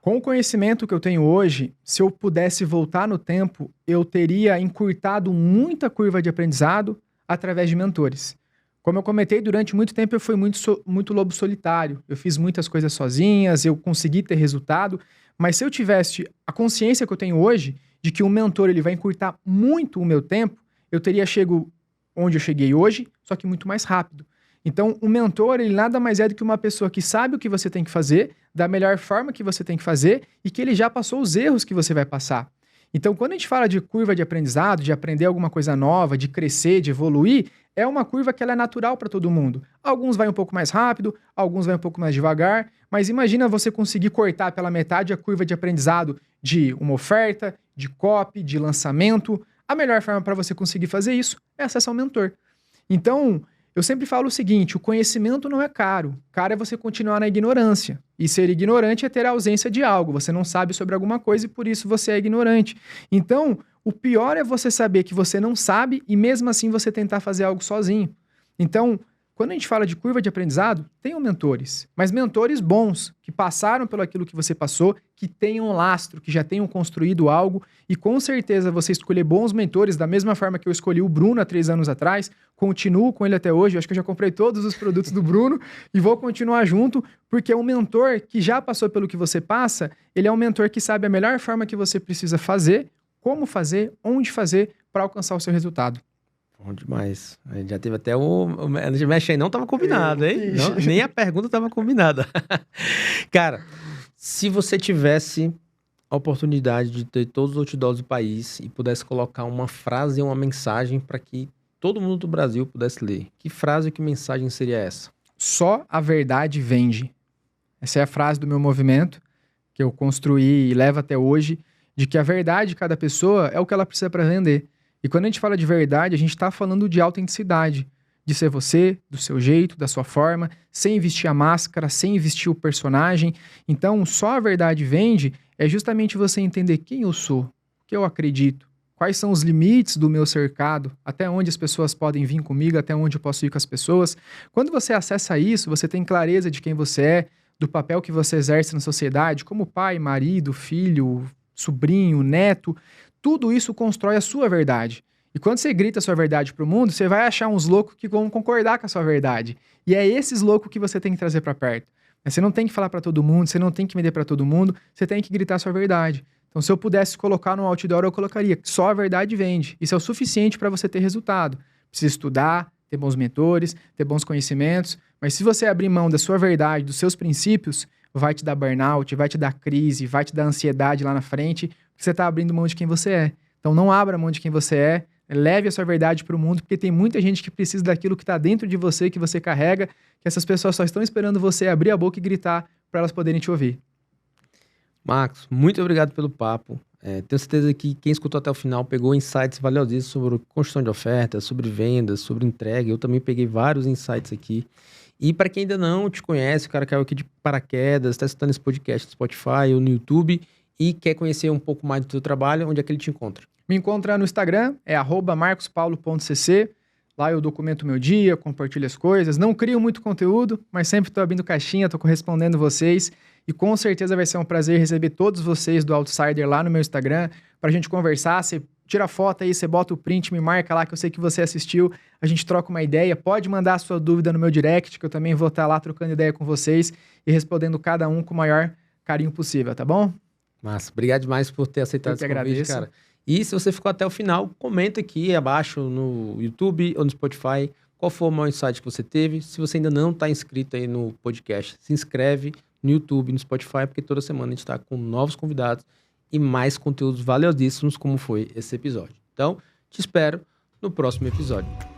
Com o conhecimento que eu tenho hoje, se eu pudesse voltar no tempo, eu teria encurtado muita curva de aprendizado através de mentores. Como eu comentei, durante muito tempo eu fui muito lobo solitário. Eu fiz muitas coisas sozinhas, eu consegui ter resultado, mas se eu tivesse a consciência que eu tenho hoje de que um mentor ele vai encurtar muito o meu tempo, eu teria chego onde eu cheguei hoje, só que muito mais rápido. Então, o mentor, ele nada mais é do que uma pessoa que sabe o que você tem que fazer, da melhor forma que você tem que fazer e que ele já passou os erros que você vai passar. Então, quando a gente fala de curva de aprendizado, de aprender alguma coisa nova, de crescer, de evoluir, é uma curva que ela é natural para todo mundo. Alguns vai um pouco mais rápido, alguns vai um pouco mais devagar, mas imagina você conseguir cortar pela metade a curva de aprendizado de uma oferta, de copy, de lançamento. A melhor forma para você conseguir fazer isso é acessar um mentor. Então, eu sempre falo o seguinte, o conhecimento não é caro. Caro é você continuar na ignorância. E ser ignorante é ter a ausência de algo. Você não sabe sobre alguma coisa e por isso você é ignorante. Então, o pior é você saber que você não sabe e mesmo assim você tentar fazer algo sozinho. Então, quando a gente fala de curva de aprendizado, tenham mentores. Mas mentores bons, que passaram pelo aquilo que você passou, que tenham lastro, que já tenham construído algo. E com certeza você escolher bons mentores, da mesma forma que eu escolhi o Bruno há 3 anos atrás, continuo com ele até hoje. Eu acho que eu já comprei todos os produtos do Bruno e vou continuar junto, porque é um mentor que já passou pelo que você passa, ele é um mentor que sabe a melhor forma que você precisa fazer, como fazer, onde fazer para alcançar o seu resultado. Bom demais. A gente já teve até o mexe aí, não estava combinado, hein? Não, nem a pergunta estava combinada. Cara, se você tivesse a oportunidade de ter todos os outdoors do país e pudesse colocar uma frase e uma mensagem para que todo mundo do Brasil pudesse ler, que frase e que mensagem seria essa? Só a verdade vende. Essa é a frase do meu movimento, que eu construí e levo até hoje, de que a verdade de cada pessoa é o que ela precisa para vender. E quando a gente fala de verdade, a gente está falando de autenticidade, de ser você, do seu jeito, da sua forma, sem vestir a máscara, sem vestir o personagem. Então, só a verdade vende é justamente você entender quem eu sou, o que eu acredito, quais são os limites do meu cercado, até onde as pessoas podem vir comigo, até onde eu posso ir com as pessoas. Quando você acessa isso, você tem clareza de quem você é, do papel que você exerce na sociedade, como pai, marido, filho, sobrinho, neto. Tudo isso constrói a sua verdade. E quando você grita a sua verdade pro mundo, você vai achar uns loucos que vão concordar com a sua verdade. E é esses loucos que você tem que trazer para perto. Você não tem que falar para todo mundo, você não tem que vender para todo mundo, você tem que gritar a sua verdade. Então, se eu pudesse colocar no outdoor, eu colocaria só a verdade vende. Isso é o suficiente para você ter resultado. Precisa estudar, ter bons mentores, ter bons conhecimentos. Mas se você abrir mão da sua verdade, dos seus princípios, vai te dar burnout, vai te dar crise, vai te dar ansiedade lá na frente, porque você está abrindo mão de quem você é. Então não abra mão de quem você é, leve a sua verdade para o mundo, porque tem muita gente que precisa daquilo que está dentro de você, que você carrega, que essas pessoas só estão esperando você abrir a boca e gritar para elas poderem te ouvir. Marcos, muito obrigado pelo papo. Tenho certeza que quem escutou até o final pegou insights valiosos sobre construção de ofertas, sobre vendas, sobre entrega. Eu também peguei vários insights aqui. E para quem ainda não te conhece, o cara caiu aqui de paraquedas, está escutando esse podcast no Spotify ou no YouTube e quer conhecer um pouco mais do teu trabalho, onde é que ele te encontra? Me encontra no Instagram, é @marcospaulo.cc. Lá eu documento meu dia, compartilho as coisas. Não crio muito conteúdo, mas sempre estou abrindo caixinha, estou correspondendo vocês. E com certeza vai ser um prazer receber todos vocês do Outsider lá no meu Instagram, para a gente conversar. Você tira a foto aí, você bota o print, me marca lá que eu sei que você assistiu. A gente troca uma ideia. Pode mandar a sua dúvida no meu direct, que eu também vou estar lá trocando ideia com vocês e respondendo cada um com o maior carinho possível, tá bom? Massa, obrigado demais por ter aceitado esse convite, cara. E se você ficou até o final, comenta aqui abaixo no YouTube ou no Spotify qual foi o maior insight que você teve. Se você ainda não está inscrito aí no podcast, se inscreve no YouTube, no Spotify, porque toda semana a gente está com novos convidados e mais conteúdos valiosíssimos como foi esse episódio. Então, te espero no próximo episódio.